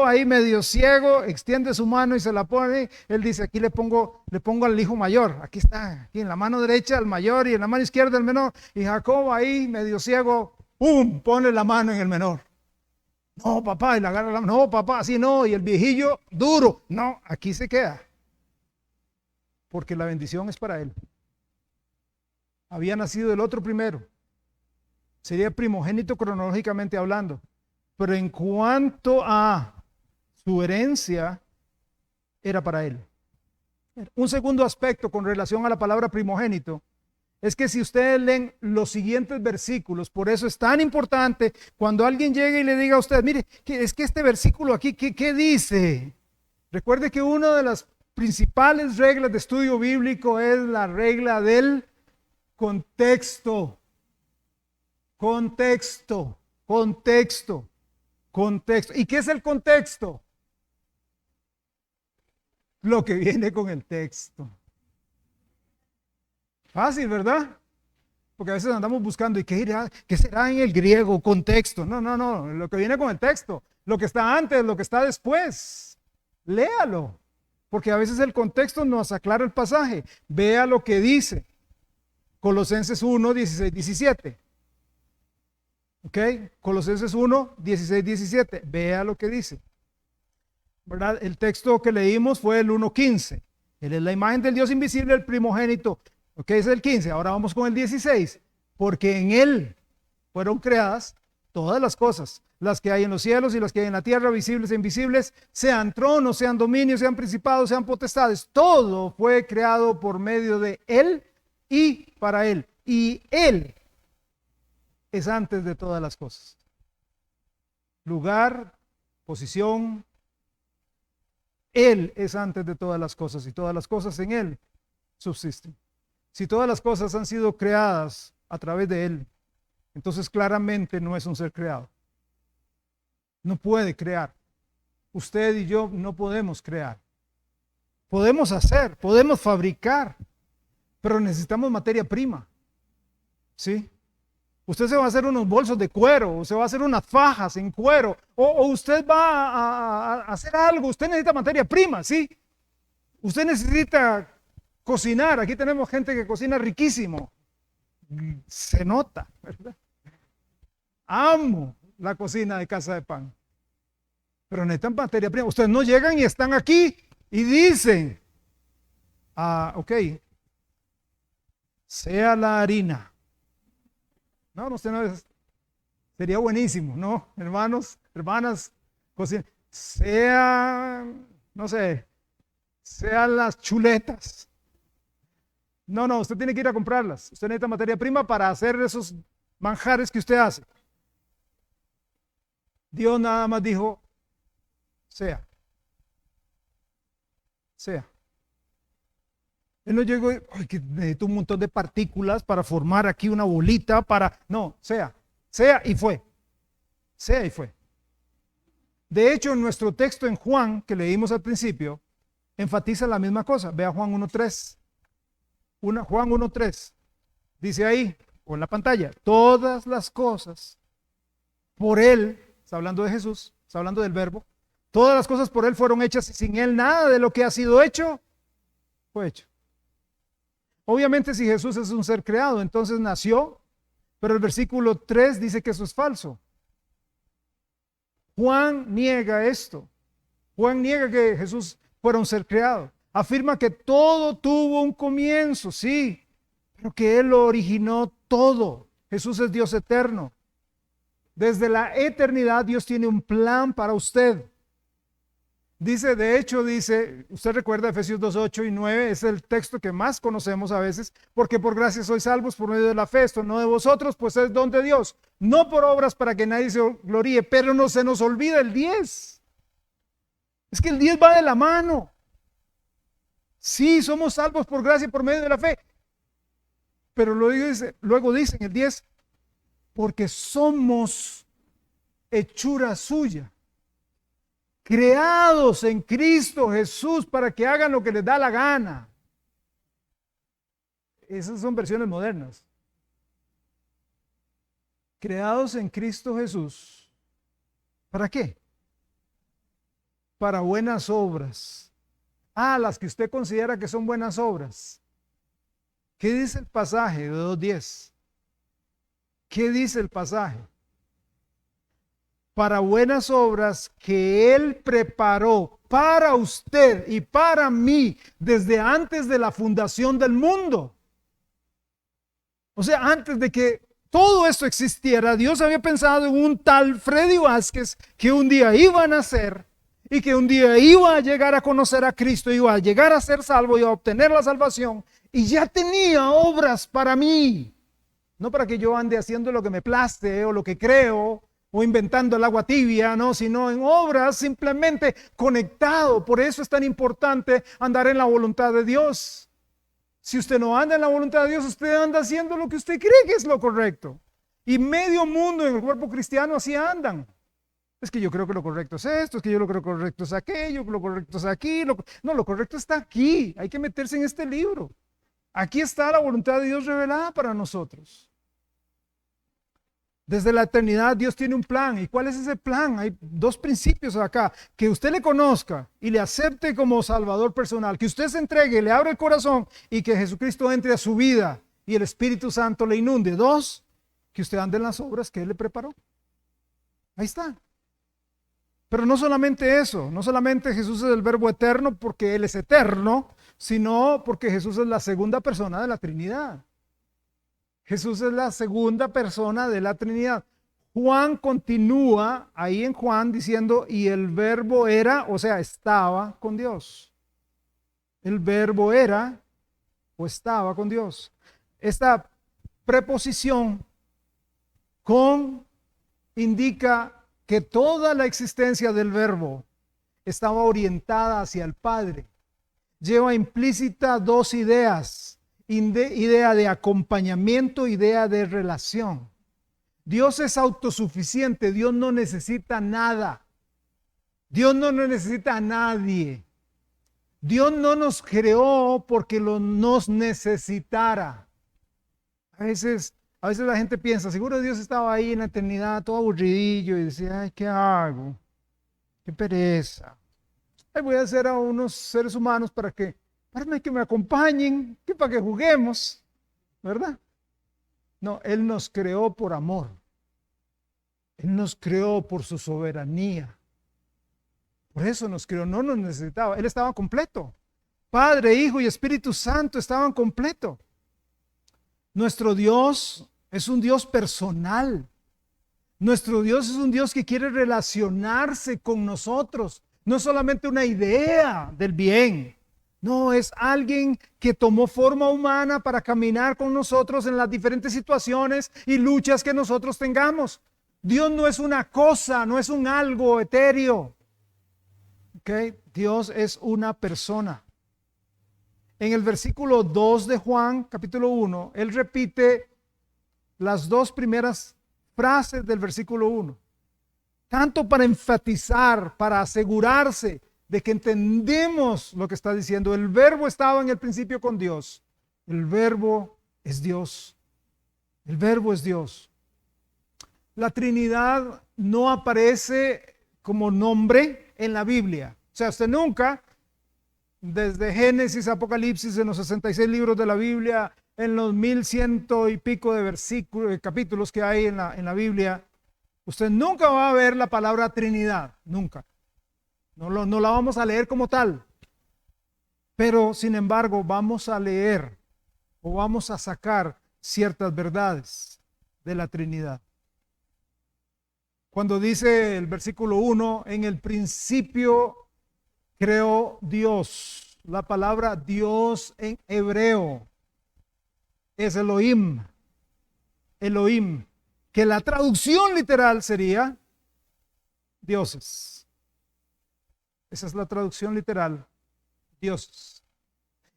ahí medio ciego, extiende su mano y se la pone. Él dice, aquí le pongo al hijo mayor. Aquí está, aquí en la mano derecha al mayor y en la mano izquierda al menor. Y Jacob ahí medio ciego, ¡pum!, pone la mano en el menor. No, papá, y le agarra la mano. No, papá, así no. Y el viejillo, duro. No, aquí se queda. Porque la bendición es para él. Había nacido el otro primero. Sería primogénito cronológicamente hablando. Pero en cuanto a su herencia, era para él. Un segundo aspecto con relación a la palabra primogénito es que si ustedes leen los siguientes versículos, por eso es tan importante cuando alguien llegue y le diga a usted, mire, es que este versículo aquí, ¿qué dice? Recuerde que una de las principales reglas de estudio bíblico es la regla del contexto. Contexto. ¿Y qué es el contexto? Lo que viene con el texto. Fácil, ¿verdad? Porque a veces andamos buscando, ¿y qué será en el griego? Contexto. No, lo que viene con el texto. Lo que está antes, lo que está después. Léalo. Porque a veces el contexto nos aclara el pasaje. Vea lo que dice. Colosenses 1, 16, 17. ¿Ok? Colosenses 1, 16, 17. Vea lo que dice. ¿Verdad? El texto que leímos fue el 1:15. Él es la imagen del Dios invisible, el primogénito. ¿Ok? Es el 15. Ahora vamos con el 16. Porque en Él fueron creadas todas las cosas, las que hay en los cielos y las que hay en la tierra, visibles e invisibles, sean tronos, sean dominios, sean principados, sean potestades. Todo fue creado por medio de Él y para Él. Y Él es antes de todas las cosas. Lugar, posición. Él es antes de todas las cosas y todas las cosas en Él subsisten. Si todas las cosas han sido creadas a través de Él, entonces claramente no es un ser creado. No puede crear. Usted y yo no podemos crear. Podemos hacer, podemos fabricar, pero necesitamos materia prima. ¿Sí? Usted se va a hacer unos bolsos de cuero, o se va a hacer unas fajas en cuero, o usted va a hacer algo. Usted necesita materia prima, ¿sí? Usted necesita cocinar. Aquí tenemos gente que cocina riquísimo. Se nota, ¿verdad? Amo la cocina de Casa de Pan. Pero necesitan materia prima. Ustedes no llegan y están aquí y dicen, ok, sea la harina. No, usted no es. Sería buenísimo, ¿no? Hermanos, hermanas, cocina. No sé, sean las chuletas. No, usted tiene que ir a comprarlas. Usted necesita materia prima para hacer esos manjares que usted hace. Dios nada más dijo, sea. Él no llegó, que necesito un montón de partículas para formar aquí una bolita no, sea y fue. Sea y fue. De hecho, en nuestro texto en Juan, que leímos al principio, enfatiza la misma cosa. Vea Juan 1:3. Juan 1:3. Dice ahí, o en la pantalla, todas las cosas por Él, está hablando de Jesús, está hablando del Verbo, todas las cosas por Él fueron hechas y sin Él nada de lo que ha sido hecho, fue hecho. Obviamente si Jesús es un ser creado, entonces nació, pero el versículo 3 dice que eso es falso. Juan niega esto. Juan niega que Jesús fuera un ser creado. Afirma que todo tuvo un comienzo, sí, pero que Él lo originó todo. Jesús es Dios eterno. Desde la eternidad Dios tiene un plan para usted. Dice, de hecho, dice, usted recuerda Efesios 2, 8 y 9, es el texto que más conocemos a veces, porque por gracia sois salvos por medio de la fe, esto no de vosotros, pues es don de Dios, no por obras para que nadie se gloríe, pero no se nos olvida el 10. Es que el 10 va de la mano. Sí, somos salvos por gracia por medio de la fe, pero luego dice en el 10, porque somos hechura suya, creados en Cristo Jesús para que hagan lo que les da la gana. Esas son versiones modernas. Creados en Cristo Jesús. ¿Para qué? Para buenas obras. Las que usted considera que son buenas obras. ¿Qué dice el pasaje de 2:10? ¿Qué dice el pasaje? Para buenas obras que Él preparó para usted y para mí desde antes de la fundación del mundo. O sea, antes de que todo esto existiera, Dios había pensado en un tal Freddy Vázquez que un día iba a nacer y que un día iba a llegar a conocer a Cristo, iba a llegar a ser salvo, iba a obtener la salvación y ya tenía obras para mí. No para que yo ande haciendo lo que me place o lo que creo, o inventando el agua tibia, no, sino en obras simplemente conectado. Por eso es tan importante andar en la voluntad de Dios. Si usted no anda en la voluntad de Dios, usted anda haciendo lo que usted cree que es lo correcto. Y medio mundo en el cuerpo cristiano así andan. Es que yo creo que lo correcto es esto, es que yo lo creo que lo correcto es aquello, que lo correcto es aquí. No, lo correcto está aquí. Hay que meterse en este libro. Aquí está la voluntad de Dios revelada para nosotros. Desde la eternidad Dios tiene un plan. ¿Y cuál es ese plan? Hay dos principios acá. Que usted le conozca y le acepte como Salvador personal. Que usted se entregue, le abra el corazón y que Jesucristo entre a su vida y el Espíritu Santo le inunde. 2, que usted ande en las obras que Él le preparó. Ahí está. Pero no solamente eso. No solamente Jesús es el Verbo eterno porque Él es eterno, sino porque Jesús es la segunda persona de la Trinidad. Jesús es la segunda persona de la Trinidad. Juan continúa ahí en Juan diciendo, y el Verbo era, o sea, estaba con Dios. El Verbo era o estaba con Dios. Esta preposición con indica que toda la existencia del Verbo estaba orientada hacia el Padre. Lleva implícita dos ideas. Idea de acompañamiento, idea de relación. Dios es autosuficiente, Dios no necesita nada. Dios no necesita a nadie. Dios no nos creó porque nos necesitara. A veces la gente piensa, seguro Dios estaba ahí en la eternidad todo aburridillo y decía, ay, ¿qué hago? Qué pereza. Ay, voy a hacer a unos seres humanos para que me acompañen, que para que juguemos, ¿verdad? No, Él nos creó por amor. Él nos creó por su soberanía. Por eso nos creó, no nos necesitaba. Él estaba completo. Padre, Hijo y Espíritu Santo estaban completos. Nuestro Dios es un Dios personal. Nuestro Dios es un Dios que quiere relacionarse con nosotros. No es solamente una idea del bien. No, es alguien que tomó forma humana para caminar con nosotros en las diferentes situaciones y luchas que nosotros tengamos. Dios no es una cosa, no es un algo etéreo. ¿Okay? Dios es una persona. En el versículo 2 de Juan, capítulo 1, Él repite las dos primeras frases del versículo 1. Tanto para enfatizar, para asegurarse de que entendemos lo que está diciendo. El Verbo estaba en el principio con Dios. El Verbo es Dios. El Verbo es Dios. La Trinidad no aparece como nombre en la Biblia. O sea, usted nunca, desde Génesis, Apocalipsis, en los 66 libros de la Biblia, en los 1100 y pico de versículos, capítulos que hay en la Biblia, usted nunca va a ver la palabra Trinidad, nunca. No la vamos a leer como tal. Pero, sin embargo, vamos a leer o vamos a sacar ciertas verdades de la Trinidad. Cuando dice el versículo 1, en el principio creó Dios. La palabra Dios en hebreo es Elohim. Elohim, que la traducción literal sería dioses. Esa es la traducción literal, dioses.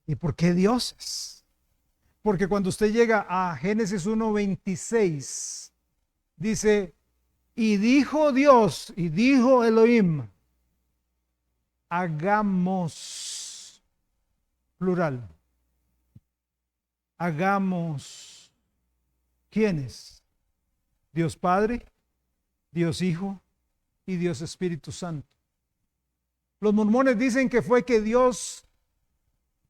¿Y por qué dioses? Porque cuando usted llega a Génesis 1:26, dice, y dijo Dios, y dijo Elohim, hagamos, plural, hagamos, ¿quiénes? Dios Padre, Dios Hijo y Dios Espíritu Santo. Los mormones dicen que fue que Dios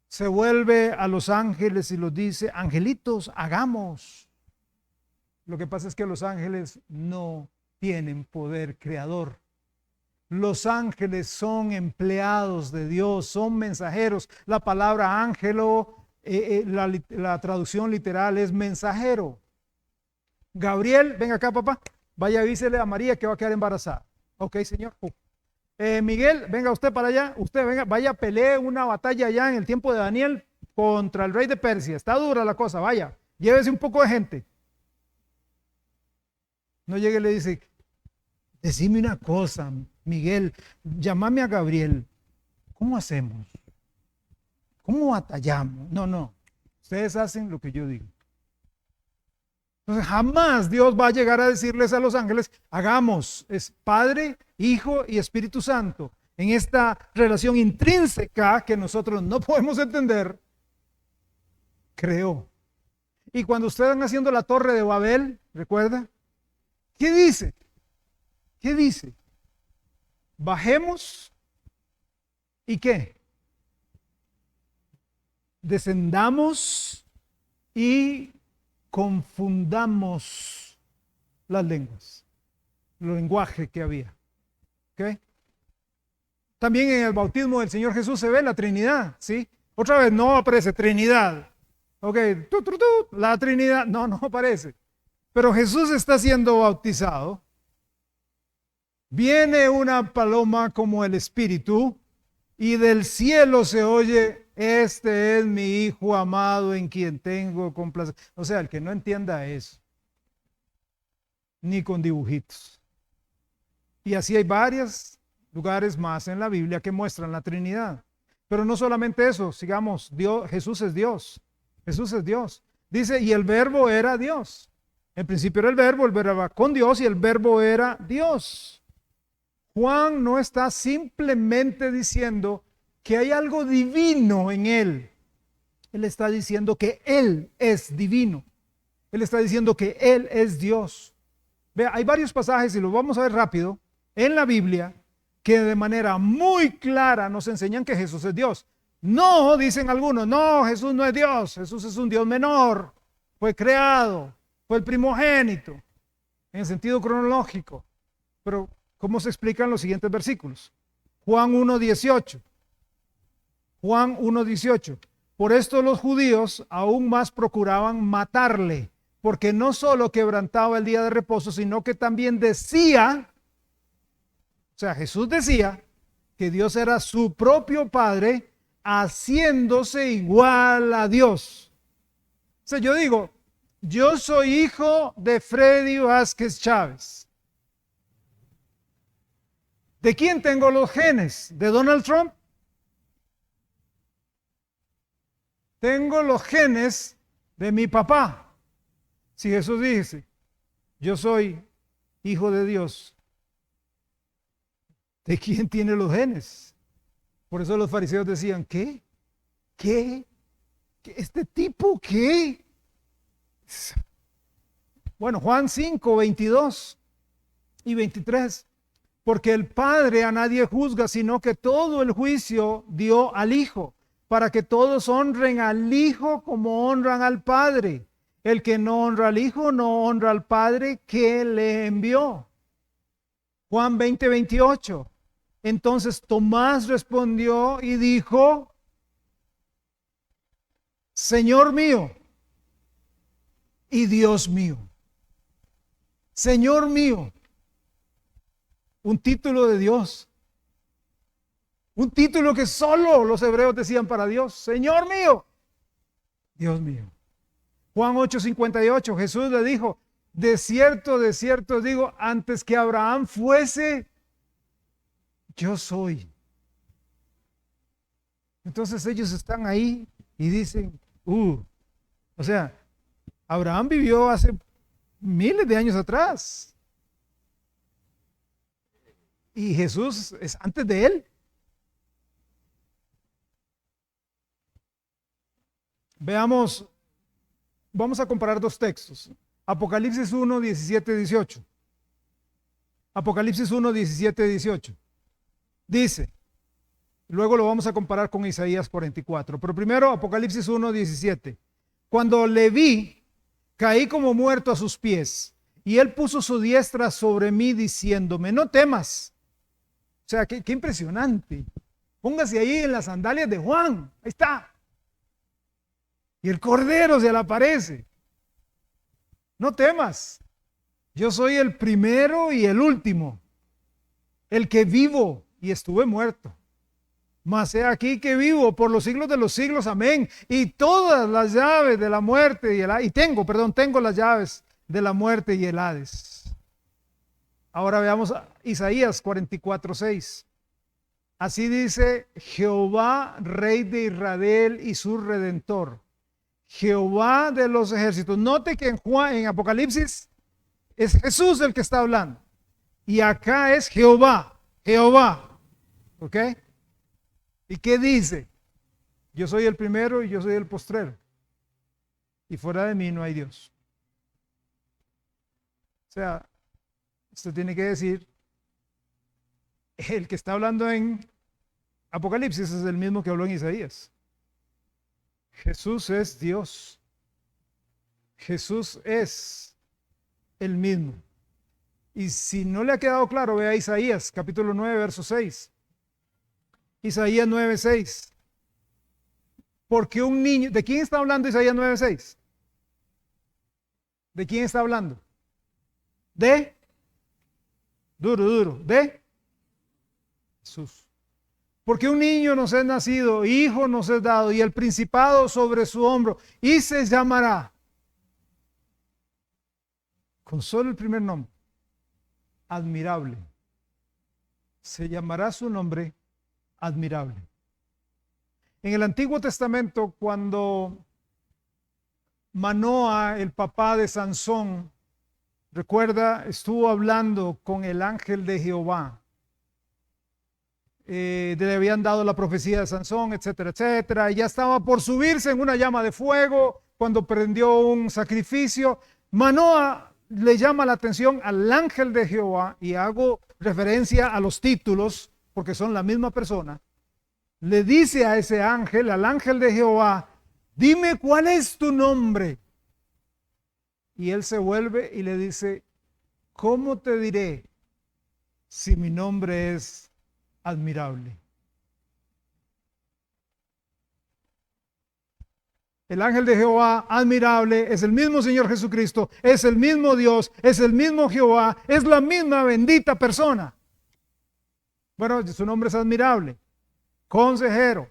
se vuelve a los ángeles y los dice, angelitos, hagamos. Lo que pasa es que los ángeles no tienen poder creador. Los ángeles son empleados de Dios, son mensajeros. La palabra ángelo, la traducción literal es mensajero. Gabriel, venga acá, papá. Vaya, avísele a María que va a quedar embarazada. Ok, señor. Miguel, venga usted para allá. Usted venga, vaya, pelee una batalla allá en el tiempo de Daniel contra el rey de Persia. Está dura la cosa, vaya. Llévese un poco de gente. No llegue y le dice, decime una cosa, Miguel, llámame a Gabriel. ¿Cómo hacemos? ¿Cómo batallamos? No. Ustedes hacen lo que yo digo. Entonces jamás Dios va a llegar a decirles a los ángeles, hagamos, es Padre, Hijo y Espíritu Santo. En esta relación intrínseca que nosotros no podemos entender, creó. Y cuando ustedes van haciendo la torre de Babel, ¿recuerda? ¿Qué dice? ¿Qué dice? Bajemos y ¿qué? Descendamos y confundamos las lenguas, el lenguaje que había. ¿Okay? También en el bautismo del Señor Jesús se ve la Trinidad, ¿sí? Otra vez no aparece Trinidad. Ok, la Trinidad, no aparece. Pero Jesús está siendo bautizado. Viene una paloma como el Espíritu y del cielo se oye, este es mi Hijo amado en quien tengo complacencia. O sea, el que no entienda eso, ni con dibujitos. Y así hay varios lugares más en la Biblia que muestran la Trinidad. Pero no solamente eso, sigamos, Jesús es Dios. Jesús es Dios. Dice, y el verbo era Dios. En principio era el verbo era con Dios y el verbo era Dios. Juan no está simplemente diciendo que hay algo divino en él. Él está diciendo que él es divino. Él está diciendo que él es Dios. Vea, hay varios pasajes y los vamos a ver rápido en la Biblia que de manera muy clara nos enseñan que Jesús es Dios. No, dicen algunos, no, Jesús no es Dios. Jesús es un Dios menor. Fue creado, fue el primogénito en el sentido cronológico. Pero ¿cómo se explican los siguientes versículos? Juan 1:18. Juan 1:18. Por esto los judíos aún más procuraban matarle, porque no solo quebrantaba el día de reposo, sino que también decía, o sea, Jesús decía que Dios era su propio Padre, haciéndose igual a Dios. O sea, yo digo, yo soy hijo de Freddy Vázquez Chávez. ¿De quién tengo los genes? ¿De Donald Trump? Tengo los genes de mi papá. Si Jesús dice, yo soy hijo de Dios, ¿de quién tiene los genes? Por eso los fariseos decían, ¿qué? ¿Este tipo qué? Bueno, Juan 5:22 y 23. Porque el Padre a nadie juzga, sino que todo el juicio dio al Hijo, para que todos honren al Hijo como honran al Padre. El que no honra al Hijo, no honra al Padre que le envió. Juan 20:28. Entonces Tomás respondió y dijo: Señor mío y Dios mío. Señor mío, un título de Dios, un título que solo los hebreos decían para Dios: Señor mío, Dios mío. Juan 8:58, Jesús le dijo: de cierto os digo, antes que Abraham fuese, yo soy. Entonces ellos están ahí y dicen, o sea, Abraham vivió hace miles de años atrás. Y Jesús es antes de él. Veamos, vamos a comparar dos textos. Apocalipsis 1, 17, 18. Apocalipsis 1, 17, 18. Dice, luego lo vamos a comparar con Isaías 44. Pero primero, Apocalipsis 1, 17. Cuando le vi, caí como muerto a sus pies, y él puso su diestra sobre mí diciéndome: no temas. O sea, qué impresionante. Póngase ahí en las sandalias de Juan. Ahí está. Y el Cordero se le aparece. No temas. Yo soy el primero y el último, el que vivo y estuve muerto. Mas he aquí que vivo por los siglos de los siglos. Amén. Y todas las llaves de la muerte y el Hades. Tengo las llaves de la muerte y el Hades. Ahora veamos Isaías 44:6. Así dice Jehová, Rey de Israel y su Redentor, Jehová de los ejércitos. Note que en Apocalipsis es Jesús el que está hablando. Y acá es Jehová. ¿Ok? ¿Y qué dice? Yo soy el primero y yo soy el postrero. Y fuera de mí no hay Dios. O sea, usted tiene que decir, el que está hablando en Apocalipsis es el mismo que habló en Isaías. Jesús es Dios. Jesús es el mismo. Y si no le ha quedado claro, vea Isaías capítulo 9, verso 6. Isaías 9:6. Porque un niño, ¿de quién está hablando Isaías 9:6? ¿De quién está hablando? De Jesús. Porque un niño nos es nacido, hijo nos es dado, y el principado sobre su hombro, y se llamará, con solo el primer nombre, admirable. Se llamará su nombre admirable. En el Antiguo Testamento, cuando Manoa, el papá de Sansón, recuerda, estuvo hablando con el ángel de Jehová. Le habían dado la profecía de Sansón, etcétera, etcétera. Y ya estaba por subirse en una llama de fuego cuando prendió un sacrificio. Manoa le llama la atención al ángel de Jehová, y hago referencia a los títulos porque son la misma persona. Le dice a ese ángel, al ángel de Jehová: dime cuál es tu nombre. Y él se vuelve y le dice: ¿cómo te diré si mi nombre es admirable? El ángel de Jehová, admirable, es el mismo Señor Jesucristo, es el mismo Dios, es el mismo Jehová, es la misma bendita persona. Bueno, su nombre es admirable, consejero,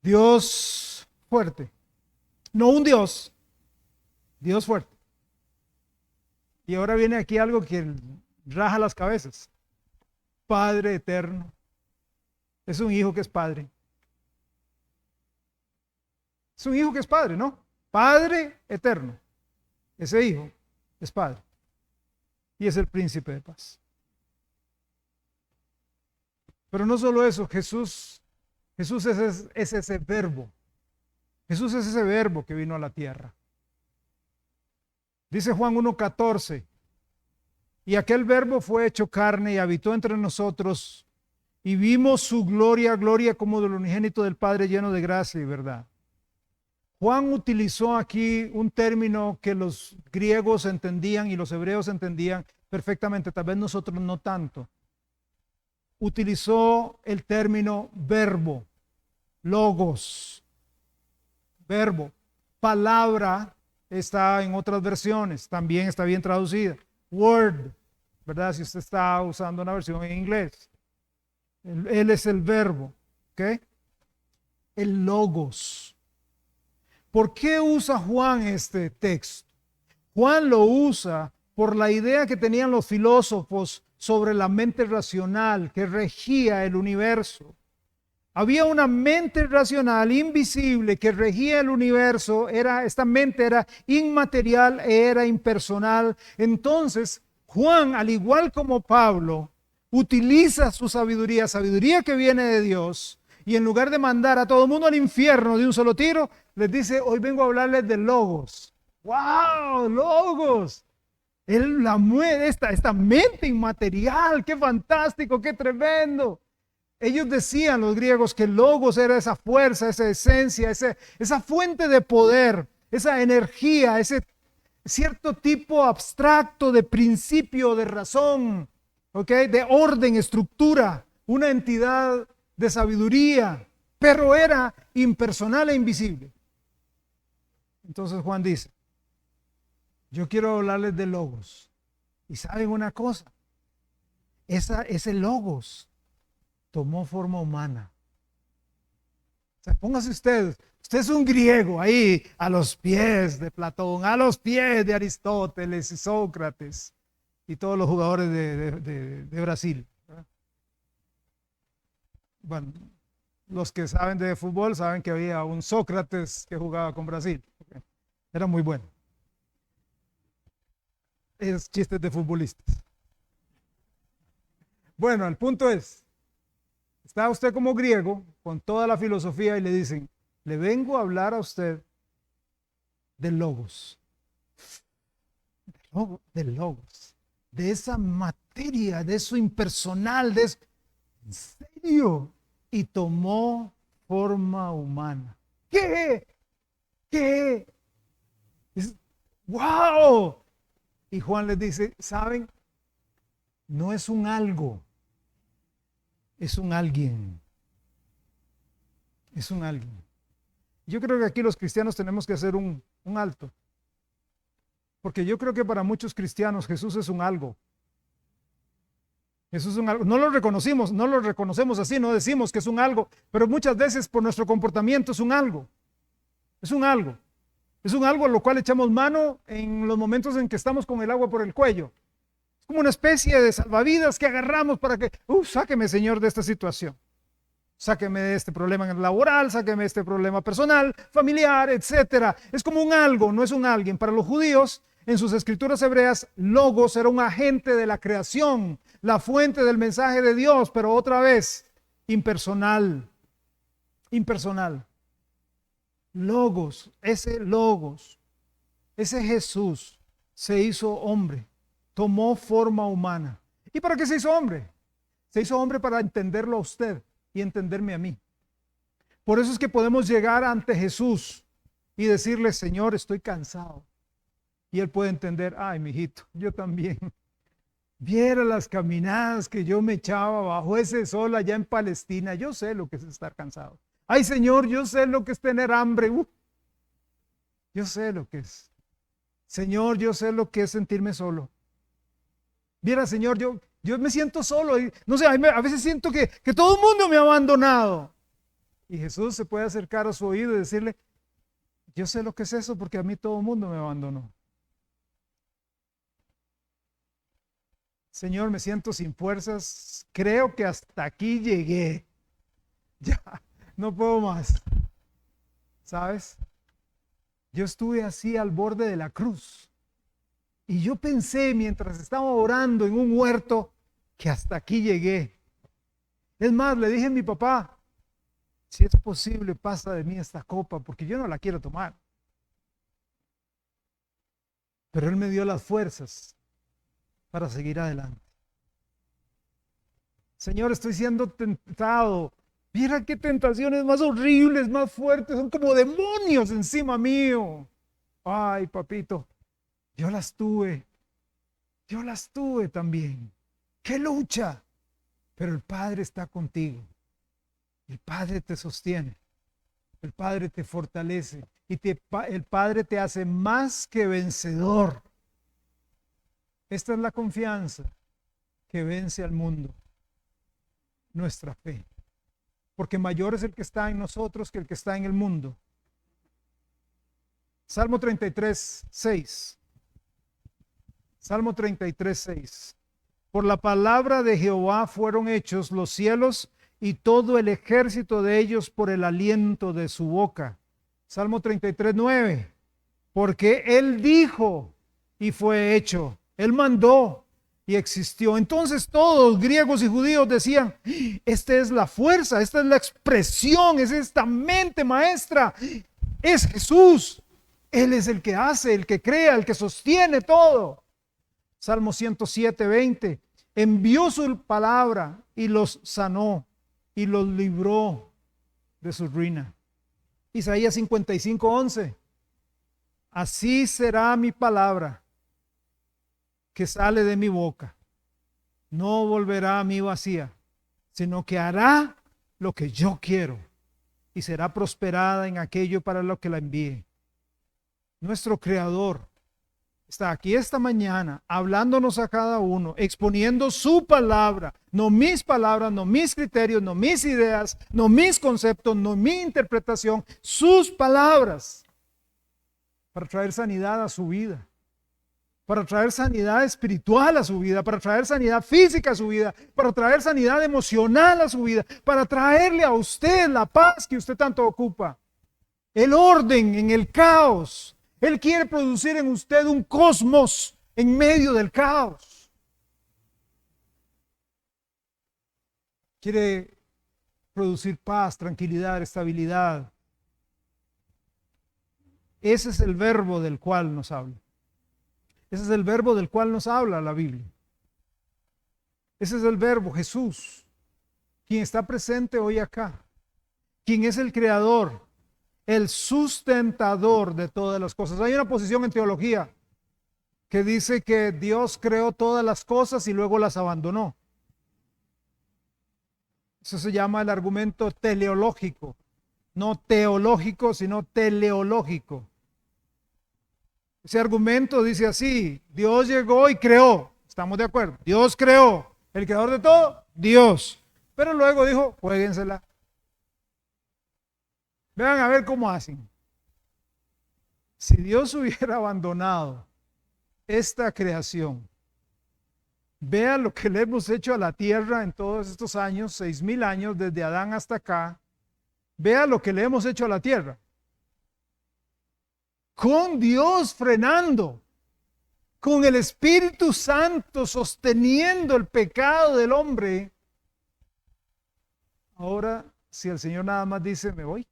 Dios fuerte, no un Dios fuerte. Y ahora viene aquí algo que raja las cabezas. Padre eterno. Es un hijo que es padre. Es un hijo que es padre, ¿no? Padre eterno. Ese hijo es padre. Y es el príncipe de paz. Pero no solo eso, Jesús es ese verbo. Jesús es ese verbo que vino a la tierra. Dice Juan 1:14, y aquel verbo fue hecho carne y habitó entre nosotros, y vimos su gloria, gloria como del unigénito del Padre, lleno de gracia y verdad. Juan utilizó aquí un término que los griegos entendían y los hebreos entendían perfectamente, tal vez nosotros no tanto. utilizó el término verbo, logos, verbo. Palabra está en otras versiones, también está bien traducida. Word, ¿verdad? Si usted está usando una versión en inglés. Él es el verbo, ¿ok? El logos. ¿Por qué usa Juan este texto? Juan lo usa por la idea que tenían los filósofos sobre la mente racional que regía el universo. Había una mente racional invisible que regía el universo. Esta mente era inmaterial, era impersonal. Entonces, Juan, al igual como Pablo, utiliza su sabiduría, sabiduría que viene de Dios, y en lugar de mandar a todo el mundo al infierno de un solo tiro, les dice, hoy vengo a hablarles de logos. ¡Wow! ¡Logos! Esta mente inmaterial, qué fantástico, qué tremendo. Ellos decían, los griegos, que el logos era esa fuerza, esa esencia, esa fuente de poder, esa energía, ese cierto tipo abstracto de principio, de razón, ¿ok? De orden, estructura, una entidad de sabiduría, pero era impersonal e invisible. Entonces Juan dice, yo quiero hablarles de logos. Y saben una cosa, ese logos tomó forma humana. O sea, póngase usted es un griego ahí a los pies de Platón, a los pies de Aristóteles y Sócrates y todos los jugadores de Brasil. Bueno, los que saben de fútbol saben que había un Sócrates que jugaba con Brasil. Era muy bueno. Es chistes de futbolistas. Bueno, el punto es, está usted como griego con toda la filosofía y le dicen, le vengo a hablar a usted del logos, del logos, de esa materia, de eso impersonal, de eso. ¿En serio? Y tomó forma humana. ¿Qué? ¿Qué? ¡Wow! Y Juan les dice, ¿saben? No es un algo, es un alguien. Es un alguien. Yo creo que aquí los cristianos tenemos que hacer un alto. Porque yo creo que para muchos cristianos Jesús es un algo. Jesús es un algo. No lo reconocemos así, no decimos que es un algo, pero muchas veces por nuestro comportamiento es un algo. Es un algo. Es un algo a lo cual echamos mano en los momentos en que estamos con el agua por el cuello. Es como una especie de salvavidas que agarramos para que, sáqueme, Señor, de esta situación. Sáqueme de este problema laboral, sáqueme de este problema personal, familiar, etcétera. Es como un algo, no es un alguien. Para los judíos, en sus escrituras hebreas, logos era un agente de la creación, la fuente del mensaje de Dios, pero otra vez, impersonal. Impersonal. Logos, ese Jesús se hizo hombre, tomó forma humana. ¿Y para qué se hizo hombre? Se hizo hombre para entenderlo a usted y entenderme a mí. Por eso es que podemos llegar ante Jesús y decirle, Señor, estoy cansado. Y Él puede entender, ay, mijito, yo también. Viera las caminadas que yo me echaba bajo ese sol allá en Palestina. Yo sé lo que es estar cansado. Ay, Señor, yo sé lo que es tener hambre. Yo sé lo que es. Señor, yo sé lo que es sentirme solo. Viera, Señor, yo me siento solo. Y, no sé, a veces siento que todo el mundo me ha abandonado. Y Jesús se puede acercar a su oído y decirle, yo sé lo que es eso porque a mí todo el mundo me abandonó. Señor, me siento sin fuerzas. Creo que hasta aquí llegué. Ya, no puedo más. ¿Sabes? Yo estuve así al borde de la cruz. Y yo pensé mientras estaba orando en un huerto que hasta aquí llegué. Es más, le dije a mi papá, si es posible, pasa de mí esta copa porque yo no la quiero tomar. Pero Él me dio las fuerzas para seguir adelante. Señor, estoy siendo tentado. Mira qué tentaciones más horribles, más fuertes, son como demonios encima mío. Ay, papito, yo las tuve también. ¡Qué lucha! pero el Padre está contigo. El Padre te sostiene. El Padre te fortalece. Y el Padre te hace más que vencedor. Esta es la confianza que vence al mundo. Nuestra fe. Porque mayor es el que está en nosotros que el que está en el mundo. Salmo 33, 6. Salmo 33, 6. Por la palabra de Jehová fueron hechos los cielos y todo el ejército de ellos por el aliento de su boca. Salmo 33, 9. Porque Él dijo y fue hecho. Él mandó y existió. Entonces todos, griegos y judíos, decían, esta es la fuerza, esta es la expresión, es esta mente maestra. Es Jesús. Él es el que hace, el que crea, el que sostiene todo. Salmo 107, 20. Envió su palabra y los sanó y los libró de su ruina. Isaías 55, 11. Así será mi palabra que sale de mi boca. No volverá a mí vacía, sino que hará lo que yo quiero y será prosperada en aquello para lo que la envíe. Nuestro Creador está aquí esta mañana hablándonos a cada uno, exponiendo su palabra, no mis palabras, no mis criterios, no mis ideas, no mis conceptos, no mi interpretación, sus palabras, para traer sanidad a su vida, para traer sanidad espiritual a su vida, para traer sanidad física a su vida, para traer sanidad emocional a su vida, para traerle a usted la paz que usted tanto ocupa, el orden en el caos. Él quiere producir en usted un cosmos en medio del caos. Quiere producir paz, tranquilidad, estabilidad. Ese es el verbo del cual nos habla. Ese es el verbo del cual nos habla la Biblia. Ese es el verbo, Jesús, quien está presente hoy acá, quien es el creador, el sustentador de todas las cosas. Hay una posición en teología que dice que Dios creó todas las cosas y luego las abandonó. Eso se llama el argumento teleológico, no teológico, sino teleológico. Ese argumento dice así: Dios llegó y creó. ¿Estamos de acuerdo? Dios creó. ¿El creador de todo? Dios. Pero luego dijo, juéguensela. Vean a ver cómo hacen. Si Dios hubiera abandonado esta creación, vean lo que le hemos hecho a la tierra en todos estos años, 6,000 años, desde Adán hasta acá. Vean lo que le hemos hecho a la tierra. Con Dios frenando, con el Espíritu Santo sosteniendo el pecado del hombre. Ahora, si el Señor nada más dice, me voy,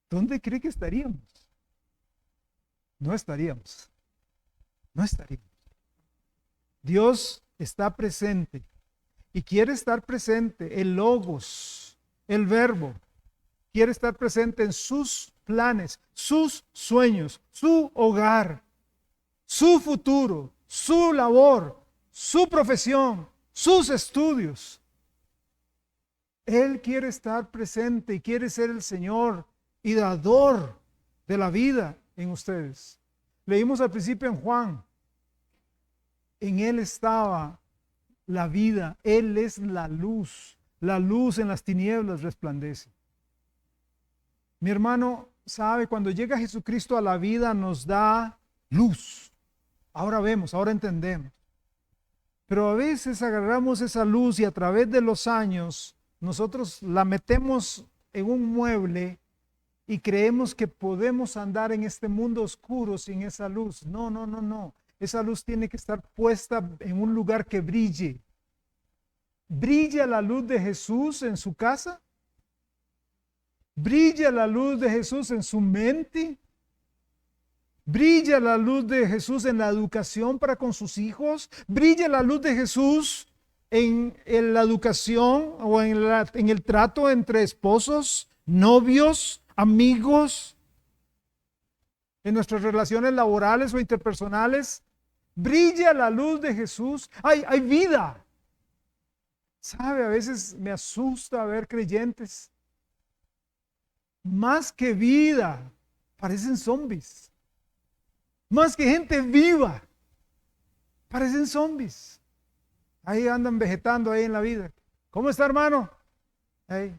¿dónde cree que estaríamos? No estaríamos. No estaríamos. Dios está presente y quiere estar presente. El Logos, el Verbo, quiere estar presente en sus planes, sus sueños, su hogar, su futuro, su labor, su profesión, sus estudios. Él quiere estar presente y quiere ser el Señor y dador de la vida en ustedes. Leímos al principio en Juan, en Él estaba la vida, Él es la luz en las tinieblas resplandece. Mi hermano sabe, cuando llega Jesucristo a la vida nos da luz. Ahora vemos, ahora entendemos. Pero a veces agarramos esa luz y a través de los años nosotros la metemos en un mueble y creemos que podemos andar en este mundo oscuro sin esa luz. No, no, no, no. Esa luz tiene que estar puesta en un lugar que brille. ¿Brilla la luz de Jesús en su casa? ¿Brilla la luz de Jesús en su mente? ¿Brilla la luz de Jesús en la educación para con sus hijos? ¿Brilla la luz de Jesús en la educación o en el trato entre esposos, novios, amigos, en nuestras relaciones laborales o interpersonales? ¿Brilla la luz de Jesús? Hay vida, Sabe, a veces me asusta ver creyentes. Más que vida, parecen zombies. Más que gente viva, parecen zombies. Ahí andan vegetando ahí en la vida. ¿Cómo está, hermano? Ahí,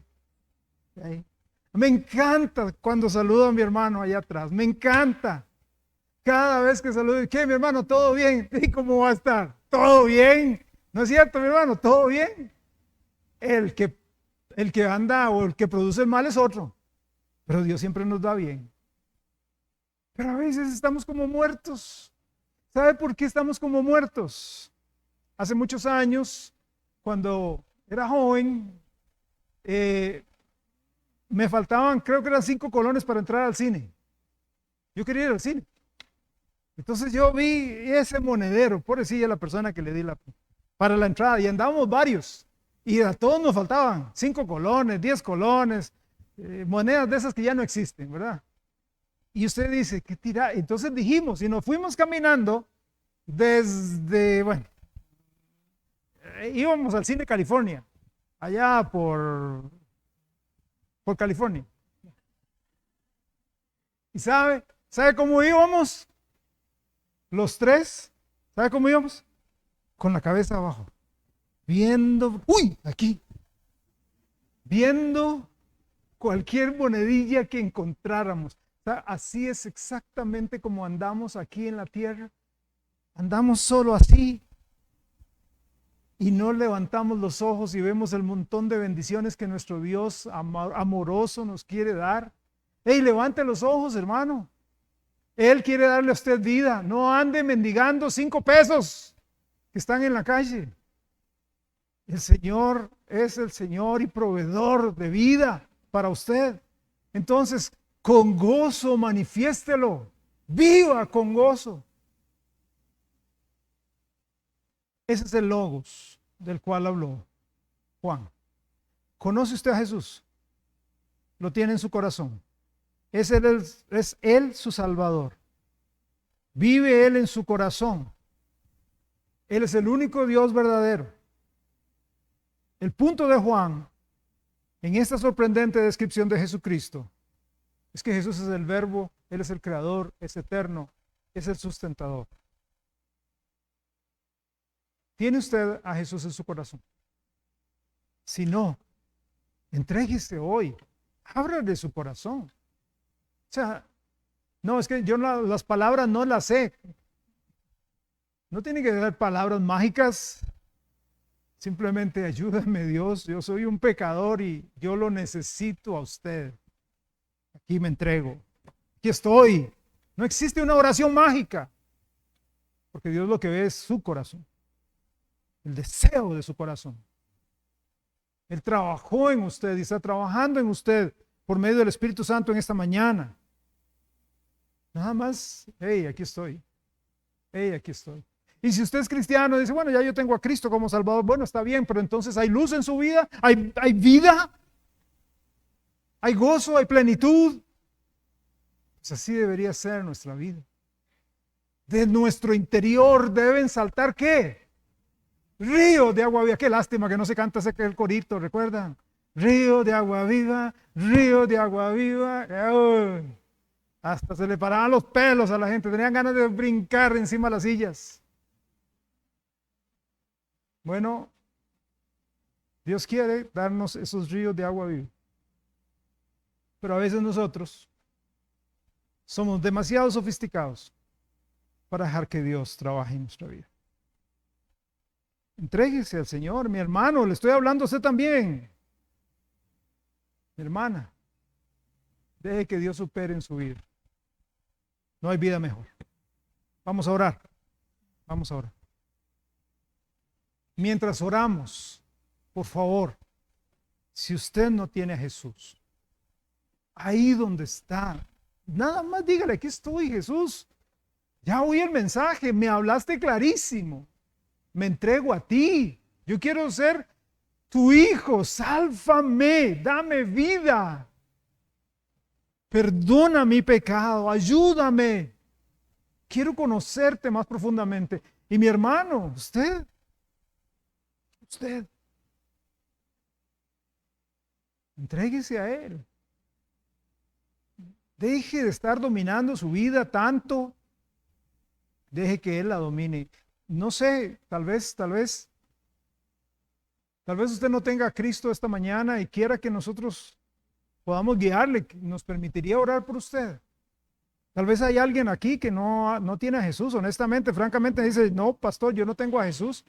ahí. Me encanta cuando saludo a mi hermano allá atrás. Me encanta. Cada vez que saludo, ¿qué, mi hermano? ¿Todo bien? ¿Y cómo va a estar? ¿Todo bien? ¿No es cierto, mi hermano? ¿Todo bien? El que anda o el que produce el mal es otro. Pero Dios siempre nos da bien. Pero a veces estamos como muertos. ¿Sabe por qué estamos como muertos? Hace muchos años, cuando era joven, me faltaban, creo que eran 5 colones para entrar al cine. Yo quería ir al cine. Entonces yo vi ese monedero, pobrecilla la persona que le di para la entrada, y andábamos varios. Y a todos nos faltaban 5 colones, 10 colones, monedas de esas que ya no existen, ¿verdad? Y usted dice, ¿qué tira? Entonces dijimos, y nos fuimos caminando desde, bueno, íbamos al cine California, allá por California. ¿Y sabe cómo íbamos? Los tres, ¿sabe cómo íbamos? Con la cabeza abajo, viendo, aquí, viendo cualquier monedilla que encontráramos. Así es exactamente como andamos aquí en la tierra. Andamos solo así. Y no levantamos los ojos y vemos el montón de bendiciones que nuestro Dios amoroso nos quiere dar. ¡Ey, levante los ojos, hermano! Él quiere darle a usted vida. No ande mendigando 5 pesos que están en la calle. El Señor es el Señor y proveedor de vida para usted. Entonces, con gozo manifiéstelo. Viva con gozo. Ese es el logos del cual habló Juan. ¿Conoce usted a Jesús? Lo tiene en su corazón. Es él su Salvador. Vive Él en su corazón. Él es el único Dios verdadero. El punto de Juan, en esta sorprendente descripción de Jesucristo, es que Jesús es el Verbo, Él es el Creador, es eterno, es el sustentador. ¿Tiene usted a Jesús en su corazón? Si no, entréguese hoy. Ábrale su corazón. O sea, no, es que yo las palabras no las sé. No tiene que dar palabras mágicas. Simplemente ayúdame, Dios. Yo soy un pecador y yo lo necesito a usted. Aquí me entrego. Aquí estoy. No existe una oración mágica. Porque Dios lo que ve es su corazón. El deseo de su corazón. Él trabajó en usted y está trabajando en usted por medio del Espíritu Santo en esta mañana. Nada más, hey, aquí estoy. Hey, aquí estoy. Y si usted es cristiano y dice, bueno, ya yo tengo a Cristo como Salvador, bueno, está bien, pero entonces hay luz en su vida, hay vida, hay gozo, hay plenitud. Pues así debería ser nuestra vida. De nuestro interior deben saltar, ¿qué? Río de agua viva. Qué lástima que no se canta ese el corito, ¿recuerdan? Río de agua viva, río de agua viva. Hasta se le paraban los pelos a la gente, tenían ganas de brincar encima de las sillas. Bueno, Dios quiere darnos esos ríos de agua viva. Pero a veces nosotros somos demasiado sofisticados para dejar que Dios trabaje en nuestra vida. Entréguese al Señor, mi hermano, le estoy hablando a usted también. Mi hermana, deje que Dios opere en su vida. No hay vida mejor. Vamos a orar. Vamos a orar. Mientras oramos, por favor, si usted no tiene a Jesús, ahí donde está, nada más dígale, aquí estoy, Jesús. Ya oí el mensaje, me hablaste clarísimo. Me entrego a ti. Yo quiero ser tu hijo. Sálvame, dame vida. Perdona mi pecado, ayúdame. Quiero conocerte más profundamente. Y mi hermano, usted, Entréguese a Él. Deje de estar dominando su vida tanto. Deje que Él la domine. No sé, tal vez usted no tenga a Cristo esta mañana y quiera que nosotros podamos guiarle, nos permitiría orar por usted. Tal vez hay alguien aquí que no tiene a Jesús, honestamente, francamente dice, no, pastor, yo no tengo a Jesús.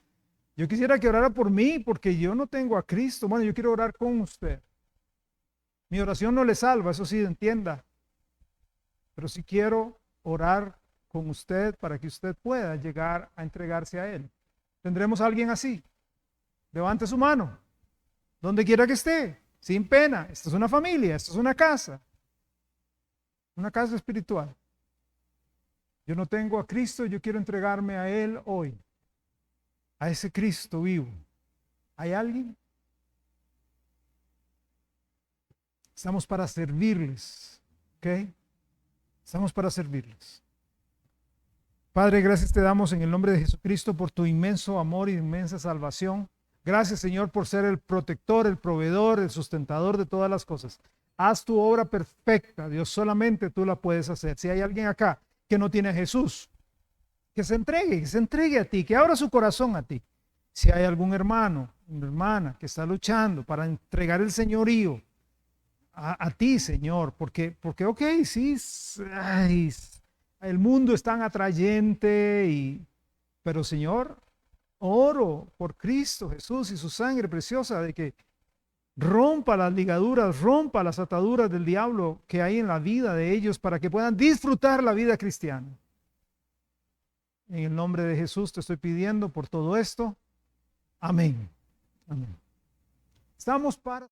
Yo quisiera que orara por mí porque yo no tengo a Cristo. Bueno, yo quiero orar con usted. Mi oración no le salva, eso sí, entienda. Pero sí quiero orar con usted para que usted pueda llegar a entregarse a Él. ¿Tendremos a alguien así? Levante su mano, donde quiera que esté, sin pena. Esta es una familia, esta es una casa espiritual. Yo no tengo a Cristo, yo quiero entregarme a Él hoy, a ese Cristo vivo. ¿Hay alguien? Estamos para servirles, ¿ok? Estamos para servirles. Padre, gracias te damos en el nombre de Jesucristo por tu inmenso amor y inmensa salvación. Gracias, Señor, por ser el protector, el proveedor, el sustentador de todas las cosas. Haz tu obra perfecta, Dios, solamente tú la puedes hacer. Si hay alguien acá que no tiene a Jesús, que se entregue a ti, que abra su corazón a ti. Si hay algún hermano, una hermana que está luchando para entregar el señorío a ti, Señor, porque ok, sí, ay, el mundo es tan atrayente, pero Señor, oro por Cristo Jesús y su sangre preciosa de que rompa las ligaduras, rompa las ataduras del diablo que hay en la vida de ellos para que puedan disfrutar la vida cristiana. En el nombre de Jesús te estoy pidiendo por todo esto. Amén. Amén. Estamos para...